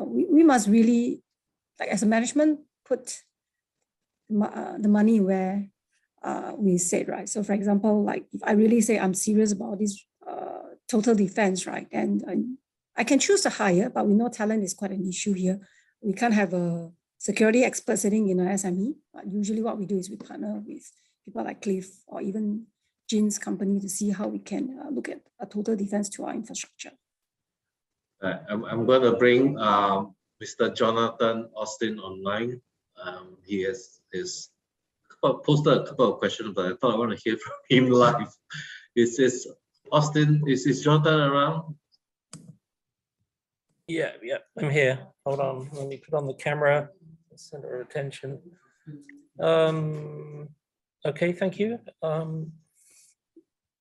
we must really, like as a management, put the money where we said, right? So for example, like if I really say I'm serious about this total defense, right? And I can choose to hire, but we know talent is quite an issue here. We can't have a security expert sitting in an SME, but usually what we do is we partner with people like Cliff or even Jin's company to see how we can look at a total defense to our infrastructure. I'm going to bring Mr. Jonathan Austin online. He has posted a couple of questions, but I thought I want to hear from him live. Is Austin, is Jonathan around? Yeah, I'm here. Hold on, let me put on the camera, center of attention. Okay, thank you.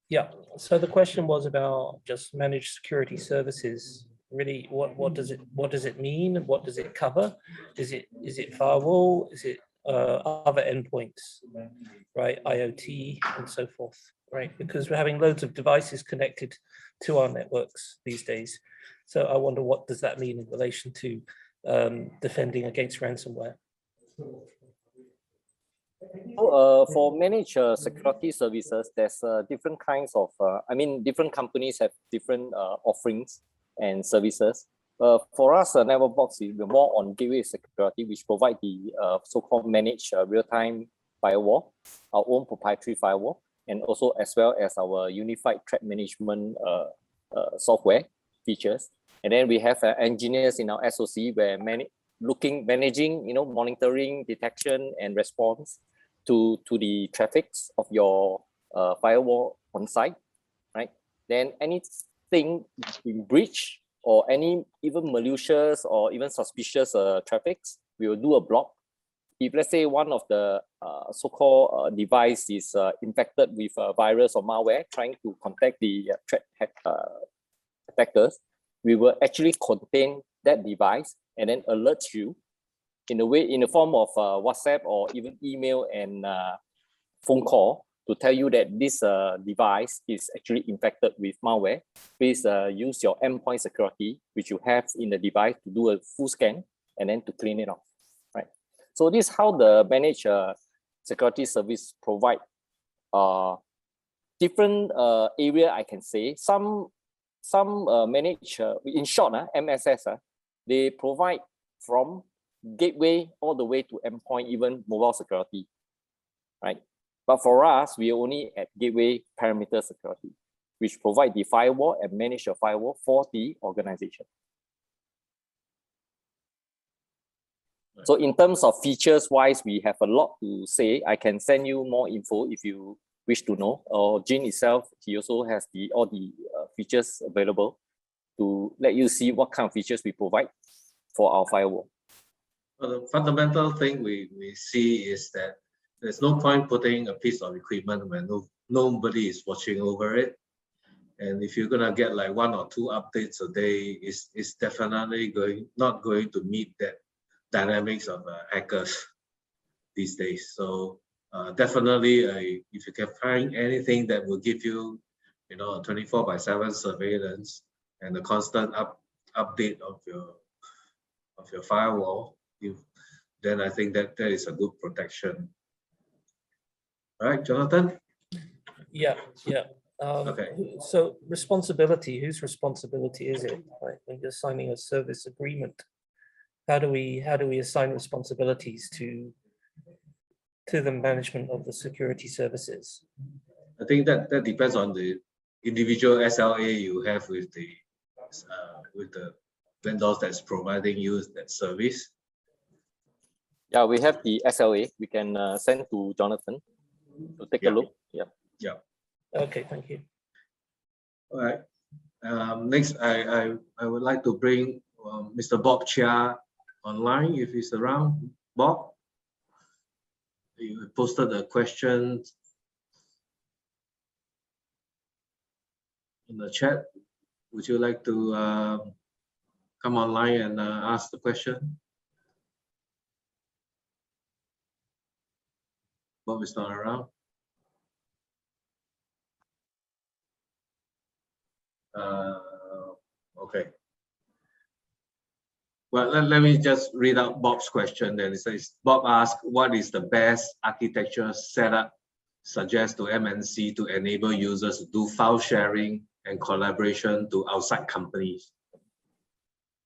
Yeah, so the question was about just managed security services. Really, what does it mean? What does it cover? Is it firewall? Is it other endpoints, right? IoT and so forth, right? Because we're having loads of devices connected to our networks these days. So I wonder, what does that mean in relation to defending against ransomware? For managed security services, there's different kinds of, different companies have different offerings and services. For us, NetworkBox is more on gateway security, which provide the so-called managed real-time firewall, our own proprietary firewall, and also as well as our unified threat management software features. And then we have engineers in our SOC where managing, monitoring, detection, and response to the traffics of your firewall on site, right? Then anything in breach or any even malicious or even suspicious traffics, we will do a block. If let's say one of the so-called device is infected with a virus or malware trying to contact the threat attackers, we will actually contain that device and then alert you in the form of WhatsApp or even email and phone call to tell you that this device is actually infected with malware. Please use your endpoint security, which you have in the device, to do a full scan and then to clean it off, right? So this is how the managed security service provide different area, I can say. Some manage, in short, MSS, they provide from gateway all the way to endpoint, even mobile security, right? But for us, we are only at gateway perimeter security, which provide the firewall and manage your firewall for the organization. Right. So in terms of features wise, we have a lot to say. I can send you more info if you wish to know. Or Jin itself, he also has all the features available to let you see what kind of features we provide for our firewall. Well, the fundamental thing we see is that there's no point putting a piece of equipment when nobody is watching over it. And if you're gonna get like 1 or 2 updates a day, it's definitely not going to meet that dynamics of hackers these days. So definitely, if you can find anything that will give you, a 24/7 surveillance and a constant update of of your firewall, then I think that is a good protection. All right, Jonathan? Yeah. Okay. So responsibility, whose responsibility is it? Like when you're signing a service agreement, how do we assign responsibilities to the management of the security services? I think that depends on the individual SLA you have with the vendors that's providing you that service. Yeah, we have the SLA. We can send to Jonathan to take a look. Yeah. Yeah. Okay, thank you. All right. Next, I would like to bring Mr. Bob Chia online if he's around. Bob, you posted a question in the chat. Would you like to come online and ask the question? Bob is not around. Okay. Well, let me just read out Bob's question then. It says, Bob asked, what is the best architecture setup suggest to MNC to enable users to do file sharing and collaboration to outside companies?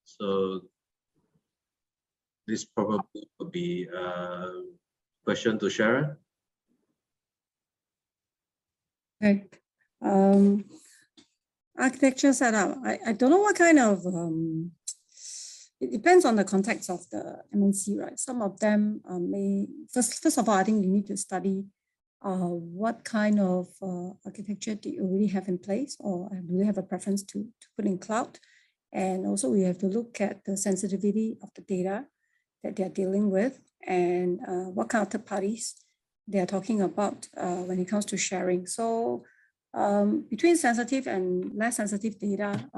So this probably would be a question to Sharon. Okay. Architecture setup. I don't know what kind of, it depends on the context of the MNC, right? Some of them may, first of all, I think you need to study what kind of architecture do you already have in place, or do you have a preference to put in cloud? And also we have to look at the sensitivity of the data that they're dealing with, and what kind of third parties they're talking about when it comes to sharing. So between sensitive and less sensitive data,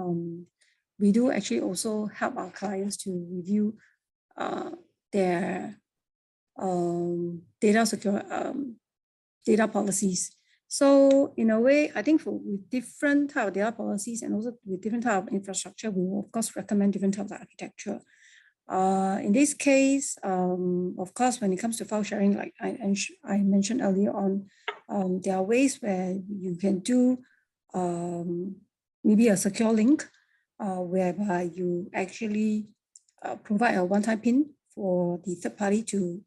we do actually also help our clients to review their data policies. So in a way, I think with different type of data policies and also with different type of infrastructure, we will of course recommend different types of architecture. In this case, of course, when it comes to file sharing, like I mentioned earlier on, there are ways where you can do maybe a secure link whereby you actually provide a one-time PIN for the third party to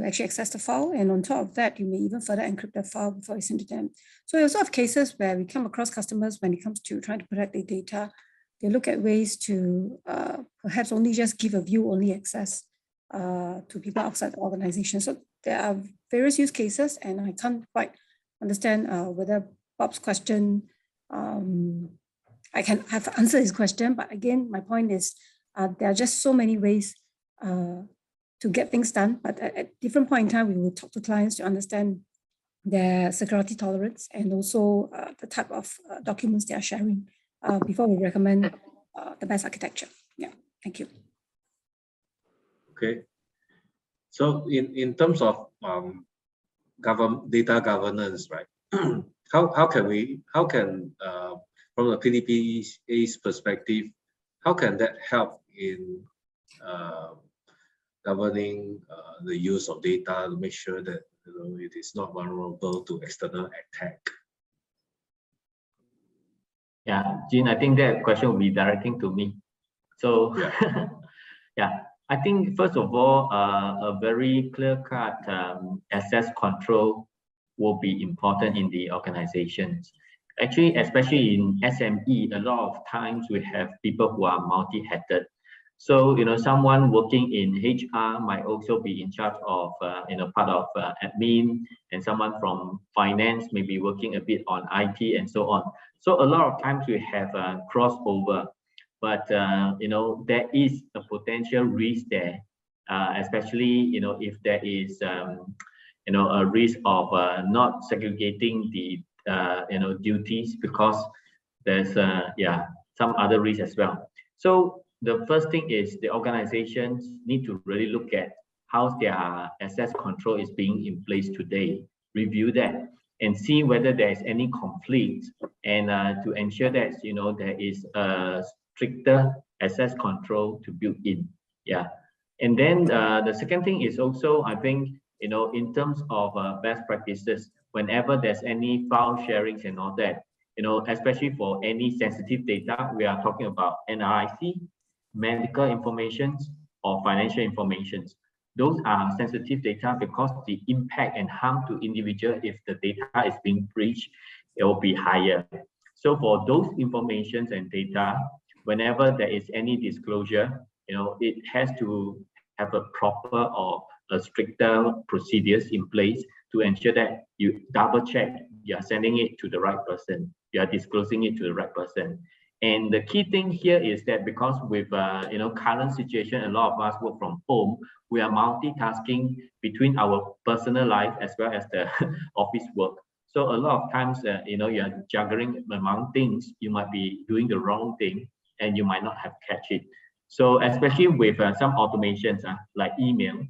actually access the file. And on top of that, you may even further encrypt the file before you send it to them. So we also have cases where we come across customers when it comes to trying to protect their data. They look at ways to perhaps only just give a view-only access to people outside the organization. So there are various use cases, and I can't quite understand whether Bob's question, I can have answered his question, but again, my point is there are just so many ways to get things done, but at different point in time, we will talk to clients to understand their security tolerance and also the type of documents they are sharing before we recommend the best architecture. Yeah, thank you. Okay. So in terms of data governance, right? how can from a PDPA's perspective, how can that help in governing the use of data to make sure that it is not vulnerable to external attack? Yeah, Jean, I think that question will be directing to me. So yeah, yeah, I think first of all, a very clear-cut access control will be important in the organizations. Actually, especially in SME, a lot of times we have people who are multi-headed. So, someone working in HR might also be in charge of, part of admin, and someone from finance may be working a bit on IT and so on. So a lot of times we have a crossover, but, there is a potential risk there, especially, if there is, a risk of not segregating the, duties, because there's, some other risks as well. So the first thing is the organizations need to really look at how their access control is being in place today, review that, and see whether there is any conflict, and to ensure that there is a stricter access control to build in. Yeah. And then the second thing is also, I think, in terms of best practices, whenever there's any file sharings and all that, especially for any sensitive data, we are talking about NRIC, medical information, or financial information. Those are sensitive data because the impact and harm to individual if the data is being breached, it will be higher. So for those informations and data, whenever there is any disclosure, it has to have a proper or a stricter procedures in place to ensure that you double check you are sending it to the right person, you are disclosing it to the right person. And the key thing here is that because with current situation, a lot of us work from home, we are multitasking between our personal life as well as the office work. So a lot of times, you are juggling among things. You might be doing the wrong thing, and you might not have catch it. So especially with some automations like emails,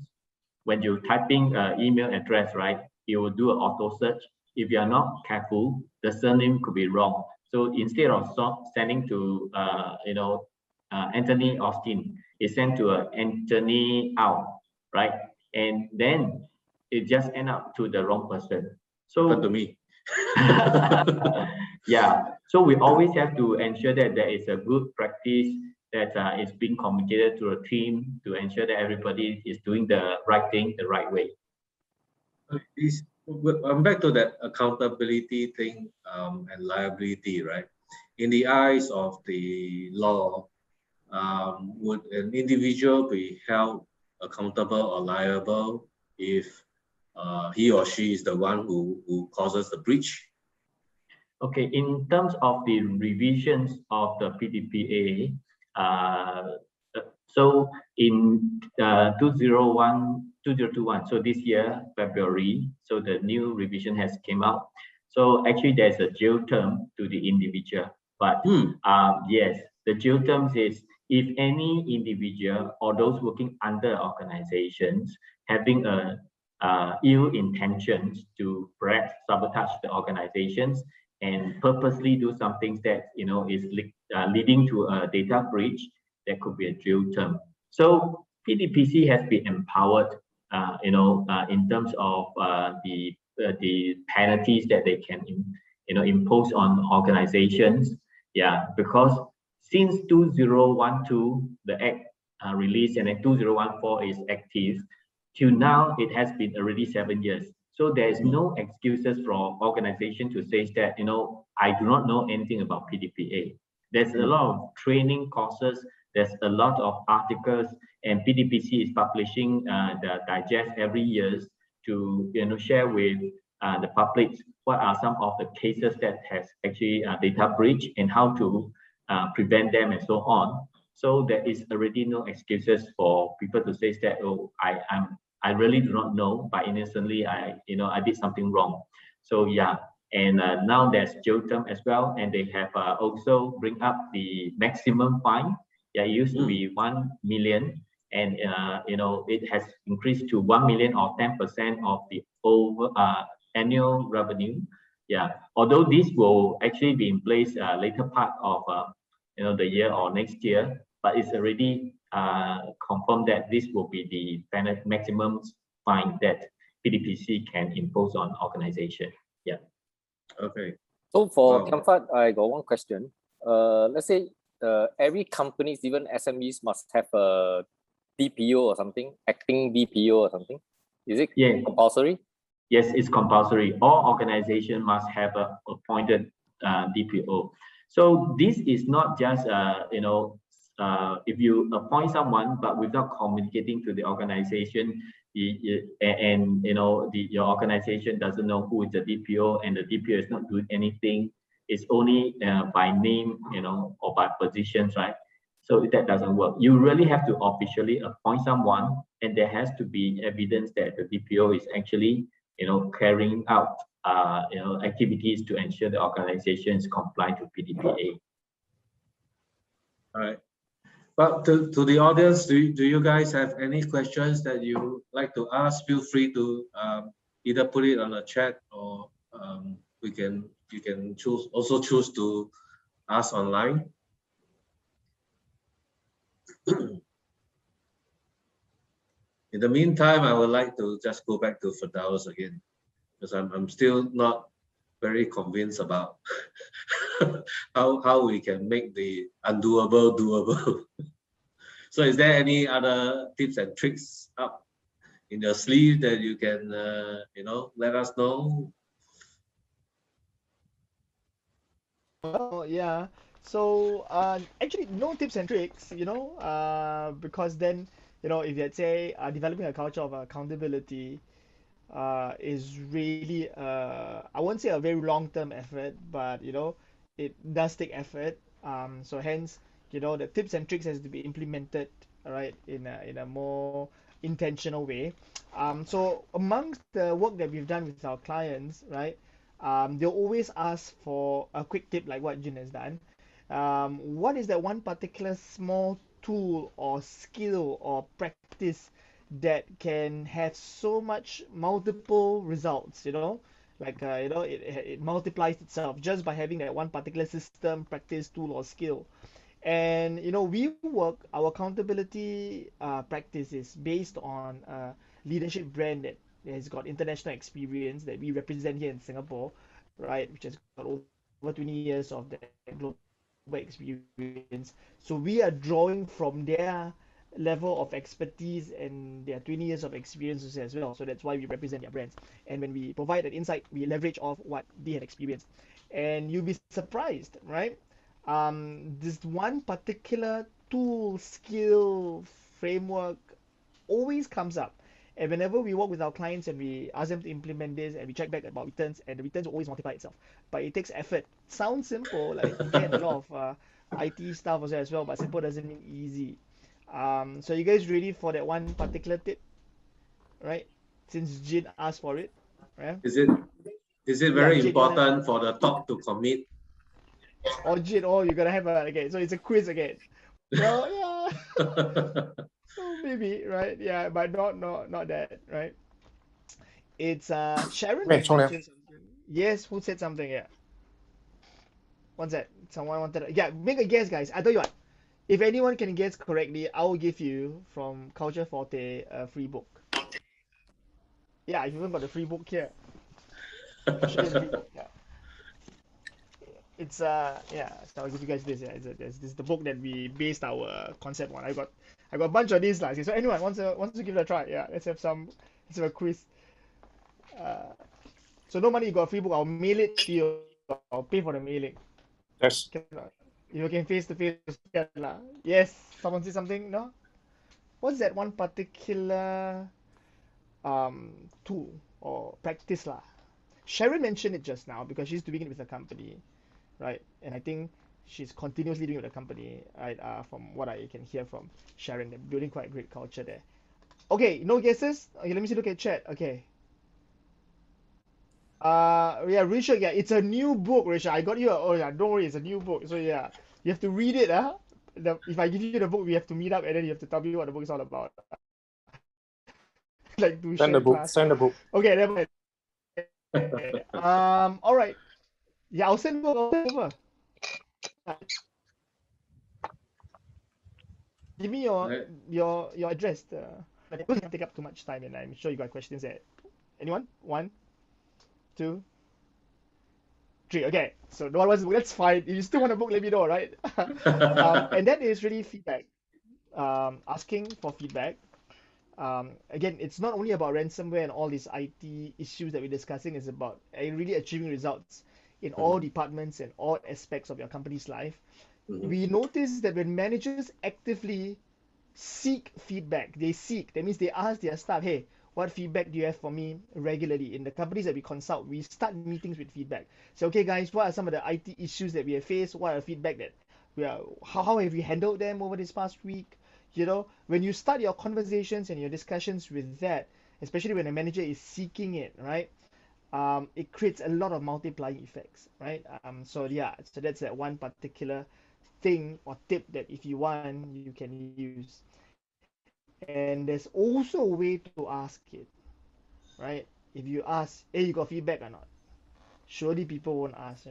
when you're typing email address, right, you will do an auto search. If you are not careful, the surname could be wrong. So instead of sending to Anthony Austin, it's sent to Anthony Out, right? And then it just end up to the wrong person. So to me. Yeah. So we always have to ensure that there is a good practice that is being communicated to a team to ensure that everybody is doing the right thing the right way. I'm back to that accountability thing and liability, right? In the eyes of the law, would an individual be held accountable or liable if he or she is the one who causes the breach? Okay, in terms of the revisions of the Pdpa, so in 2021, so this year, February, so the new revision has came out. So actually there's a jail term to the individual, but yes, the jail terms is if any individual or those working under organizations having ill intentions to perhaps sabotage the organizations and purposely do some things that is leading to a data breach, there could be a jail term. So PDPC has been empowered, in terms of the penalties that they can, impose on organizations. Yeah, because since 2012, the Act released, and then 2014 is active. Till now, it has been already 7 years. So there is no excuses for organization to say that, I do not know anything about PDPA. There's a lot of training courses. There's a lot of articles, and PDPC is publishing the digest every year to share with the public what are some of the cases that has actually data breach and how to prevent them and so on. So there is already no excuses for people to say that, oh, I really do not know, but innocently I did something wrong. So yeah, and now there's jail term as well, and they have also bring up the maximum fine. Yeah, it used to be 1 million, and it has increased to 1 million or 10% of the annual revenue. Yeah, although this will actually be in place later part of the year or next year, but it's already confirmed that this will be the maximum fine that PDPC can impose on organization. Yeah. Okay. So for Comfort, I got one question. Let's say every companies, even SMEs, must have a DPO or something, acting DPO or something. Is it compulsory? Yes, it's compulsory. All organizations must have a appointed DPO. So this is not just if you appoint someone but without communicating to the organization, your organization doesn't know who is the DPO, and the DPO is not doing anything. It's only by name, or by positions, right? So that doesn't work. You really have to officially appoint someone, and there has to be evidence that the DPO is actually, carrying out, activities to ensure the organization is compliant to PDPA. All right. But to the audience, do you guys have any questions that you like to ask? Feel free to either put it on the chat, or you can choose to ask online. In the meantime, I would like to just go back to Firdaus again, because I'm still not very convinced about how we can make the undoable doable. So is there any other tips and tricks up in your sleeve that you can, let us know? Oh, yeah. So actually, no tips and tricks, because then, if you say developing a culture of accountability is really, I won't say a very long-term effort, but it does take effort. So hence, the tips and tricks has to be implemented, right, in a more intentional way. So amongst the work that we've done with our clients, right, they'll always ask for a quick tip like what Jin has done. What is that one particular small tool or skill or practice that can have so much multiple results, like it multiplies itself just by having that one particular system, practice, tool, or skill. And we work our accountability practice is based on a leadership brand that has got international experience that we represent here in Singapore, right, which has got over 20 years of that global experience. So we are drawing from their level of expertise and their 20 years of experiences as well. So that's why we represent their brands. And when we provide an insight, we leverage off what they had experienced. And you'll be surprised, right? This one particular tool, skill, framework always comes up. And whenever we work with our clients and we ask them to implement this and we check back about returns, and the returns will always multiply itself. But it takes effort. Sounds simple, like again, a lot of IT stuff as well, but simple doesn't mean easy. So you guys ready for that one particular tip, right? Since Jin asked for it, right? Is it Yeah, very Jin, you wanna- important for the top to commit? Or Jin, you're gonna have a okay. So it's a quiz again. Well, yeah. So maybe, right? Yeah, but not that, right? It's Sharon Wait, has Chong Liang. mentioned something. Yes, who said something? Yeah. What's that? Someone wanted. Yeah, make a guess, guys. I tell you what. If anyone can guess correctly, I will give you from Culture Forte a free book. Yeah, I've even got the free book here. I'll show you the free book. Yeah. It's yeah. So I'll give you guys this. Yeah, this is the book that we based our concept on. I got a bunch of these like. So anyone wants to give it a try? Yeah, let's have a quiz. Uh, so no money, you got a free book. I'll mail it to you. I'll pay for the mailing. Yes. You can face to face. Yes. Someone say something? No. What's that one particular tool or practice lah? Sharon mentioned it just now because she's doing it with a company, right? And I think she's continuously doing it with a company, right? From what I can hear from Sharon, they're building quite a great culture there. Okay, no guesses? Okay, let me see. Look at chat. Okay. Yeah, Risha, yeah, it's a new book, Risha. I got you. Oh yeah, don't worry, it's a new book. So yeah, you have to read it, if I give you the book, we have to meet up and then you have to tell me what the book is all about. Like to Send share the book. class. Send the book. Okay, never mind. All right. Yeah, I'll send over. Give me your address. But it doesn't take up too much time, and I'm sure you got questions there. Anyone? 1, 2, 3. Okay, so no one wants to book. That's fine. If you still want to book, let me know, right? And that is really feedback. Asking for feedback. Again, it's not only about ransomware and all these IT issues that we're discussing. It's about really achieving results in all departments and all aspects of your company's life. We notice that when managers actively seek feedback, that means they ask their staff, hey, what feedback do you have for me regularly? In the companies that we consult, we start meetings with feedback. So, okay, guys, what are some of the IT issues that we have faced? What are feedback that how have you handled them over this past week? When you start your conversations and your discussions with that, especially when a manager is seeking it, right? It creates a lot of multiplying effects, right? So that's that one particular thing or tip that if you want, you can use. And there's also a way to ask it, right? If you ask, hey, you got feedback or not? Surely people won't ask,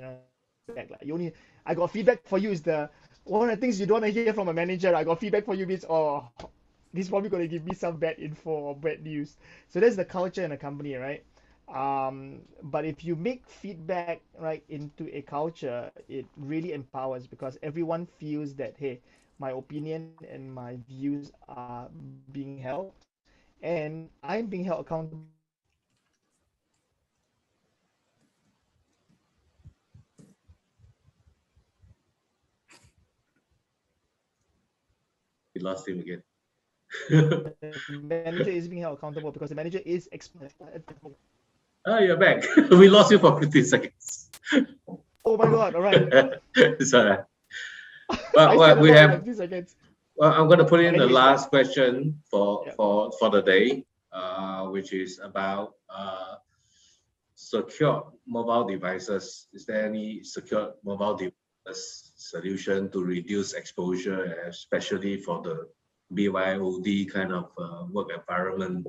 feedback. Like I got feedback for you is one of the things you don't want to hear from a manager. I got feedback for you means, he's probably going to give me some bad info or bad news. So that's the culture in a company, right? But if you make feedback right into a culture, it really empowers because everyone feels that, hey, my opinion and my views are being held, and I'm being held accountable. We lost him again. The manager is being held accountable because the manager is Oh, you're back. We lost you for 15 seconds. Oh my god! All right. Sorry. I Well, said we about have. 15 seconds. Well, I'm going to put in But the anyways, last question for yeah. for the day, which is about secure mobile devices. Is there any secure mobile device solution to reduce exposure, especially for the BYOD kind of work environment?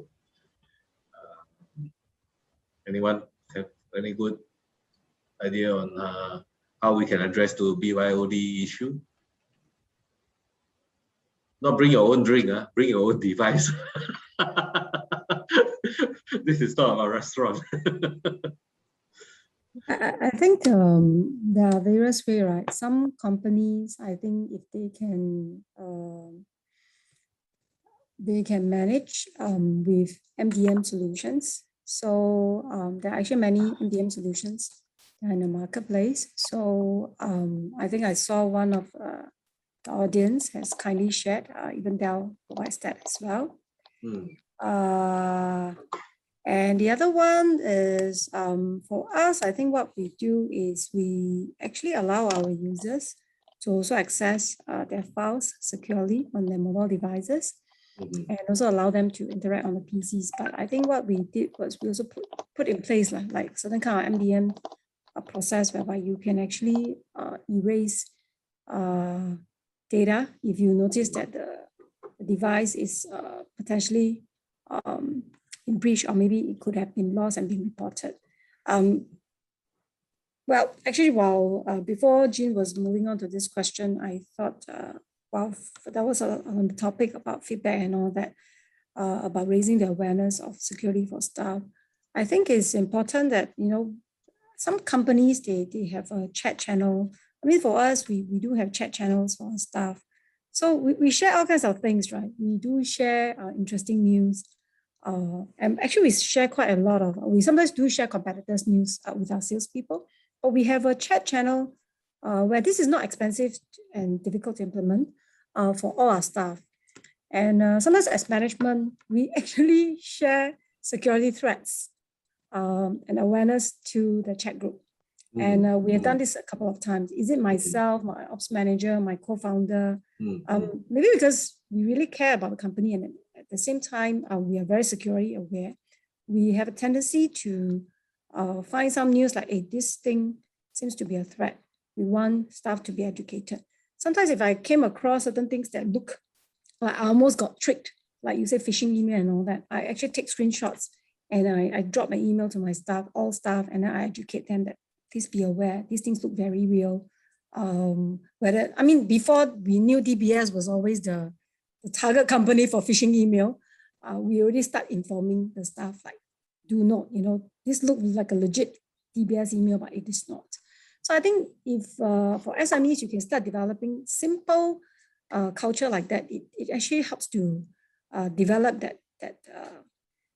Anyone have any good idea on how we can address the BYOD issue? Not bring your own drink, bring your own device. This is not a restaurant. I think there are various ways, right? Some companies, I think, if they can manage with MDM solutions. So there are actually many MDM solutions in the marketplace. So I think I saw one of the audience has kindly shared, even Dell provides that as well. And the other one is for us, I think what we do is we actually allow our users to also access their files securely on their mobile devices and also allow them to interact on the PCs. But I think what we did was we also put in place like certain kind of MDM process whereby you can actually erase data if you notice that the device is potentially in breach, or maybe it could have been lost and been reported. Well, actually, while before Jean was moving on to this question, I thought, well, that was on the topic about feedback and all that, about raising the awareness of security for staff. I think it's important that, you know, some companies, they have a chat channel. I mean, for us, we do have chat channels for our staff. So we share all kinds of things, right? We do share interesting news. And actually, we share quite a lot of, we sometimes do share competitors' news with our salespeople, but we have a chat channel where this is not expensive and difficult to implement for all our staff. And sometimes as management, we actually share security threats and awareness to the chat group. And we have done this a couple of times. Is it myself, my ops manager, my co-founder? Maybe because we really care about the company, and at the same time, we are very security aware. We have a tendency to find some news like, hey, this thing seems to be a threat. We want staff to be educated. Sometimes if I came across certain things that look like I almost got tricked, like you say, phishing email and all that, I actually take screenshots and I drop my email to my staff, all staff, and then I educate them that please be aware, these things look very real. Whether, I mean, before we knew DBS was always the target company for phishing email, we already start informing the staff like, do not, you know, this looks like a legit DBS email, but it is not. So I think if for SMEs, you can start developing simple culture like that, it actually helps to develop that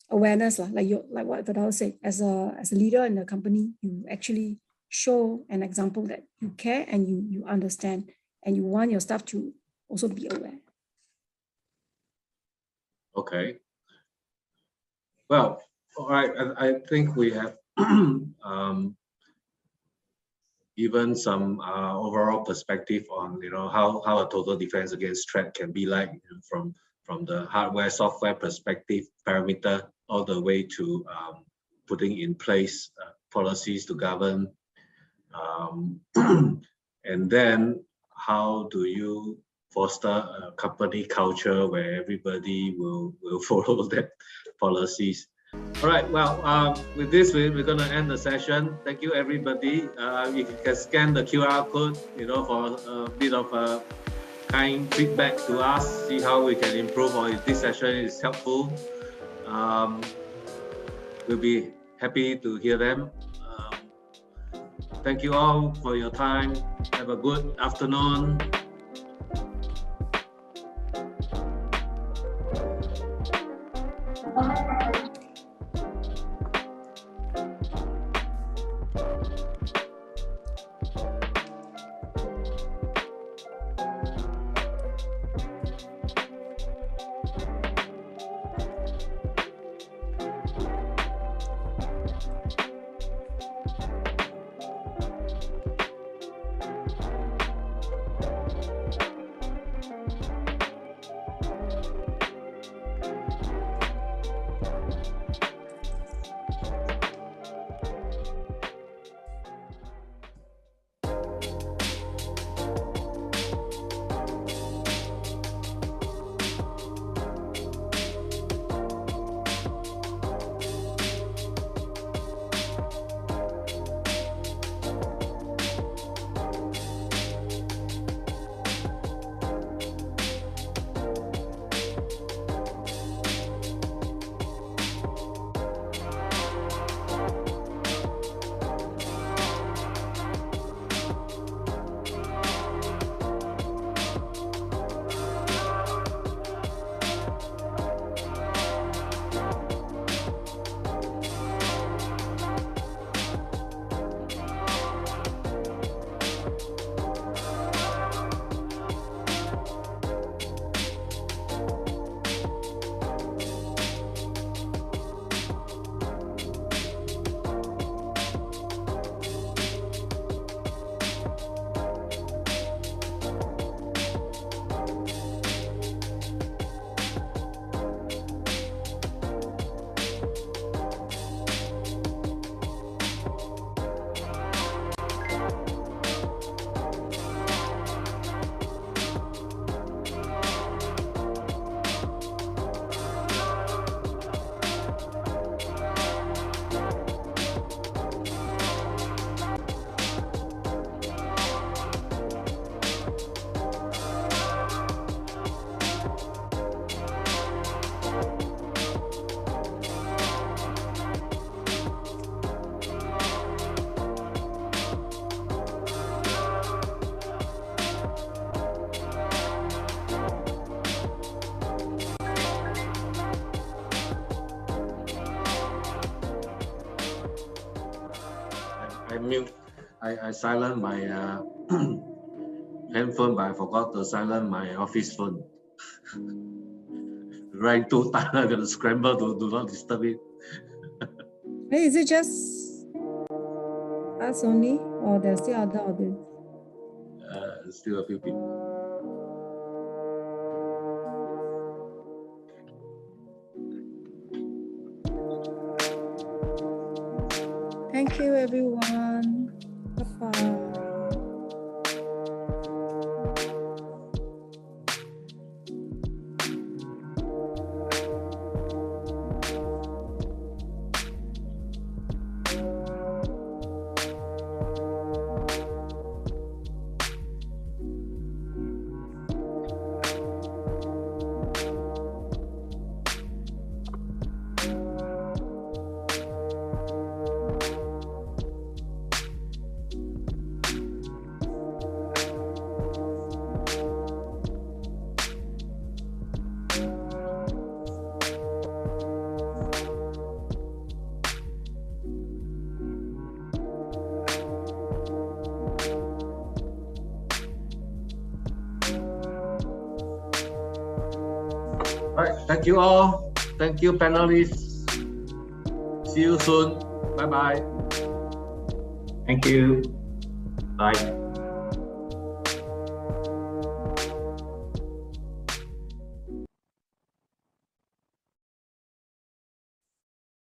awareness, like what Vidal said, as a leader in the company, you actually show an example that you care and you understand, and you want your staff to also be aware. Okay. Well, all right. I think we have given some overall perspective on, you know, how a total defense against threat can be like, you know, from the hardware software perspective parameter all the way to putting in place policies to govern, and then how do you foster a company culture where everybody will follow that policies. All right, well, with this, we're going to end the session. Thank you, everybody. If you can scan the QR code, you know, for a bit of kind feedback to us, see how we can improve, or if this session is helpful. We'll be happy to hear them. Thank you all for your time. Have a good afternoon. I silent my handphone, but I forgot to silent my office phone. Rang 2 times, I'm gonna scramble to do not disturb it. Hey, is it just us only, or there's still other audience? Still a few people. Thank you, everyone. Bye-bye. All right, thank you all. Thank you, panelists. See you soon. Bye-bye. Thank you. Bye.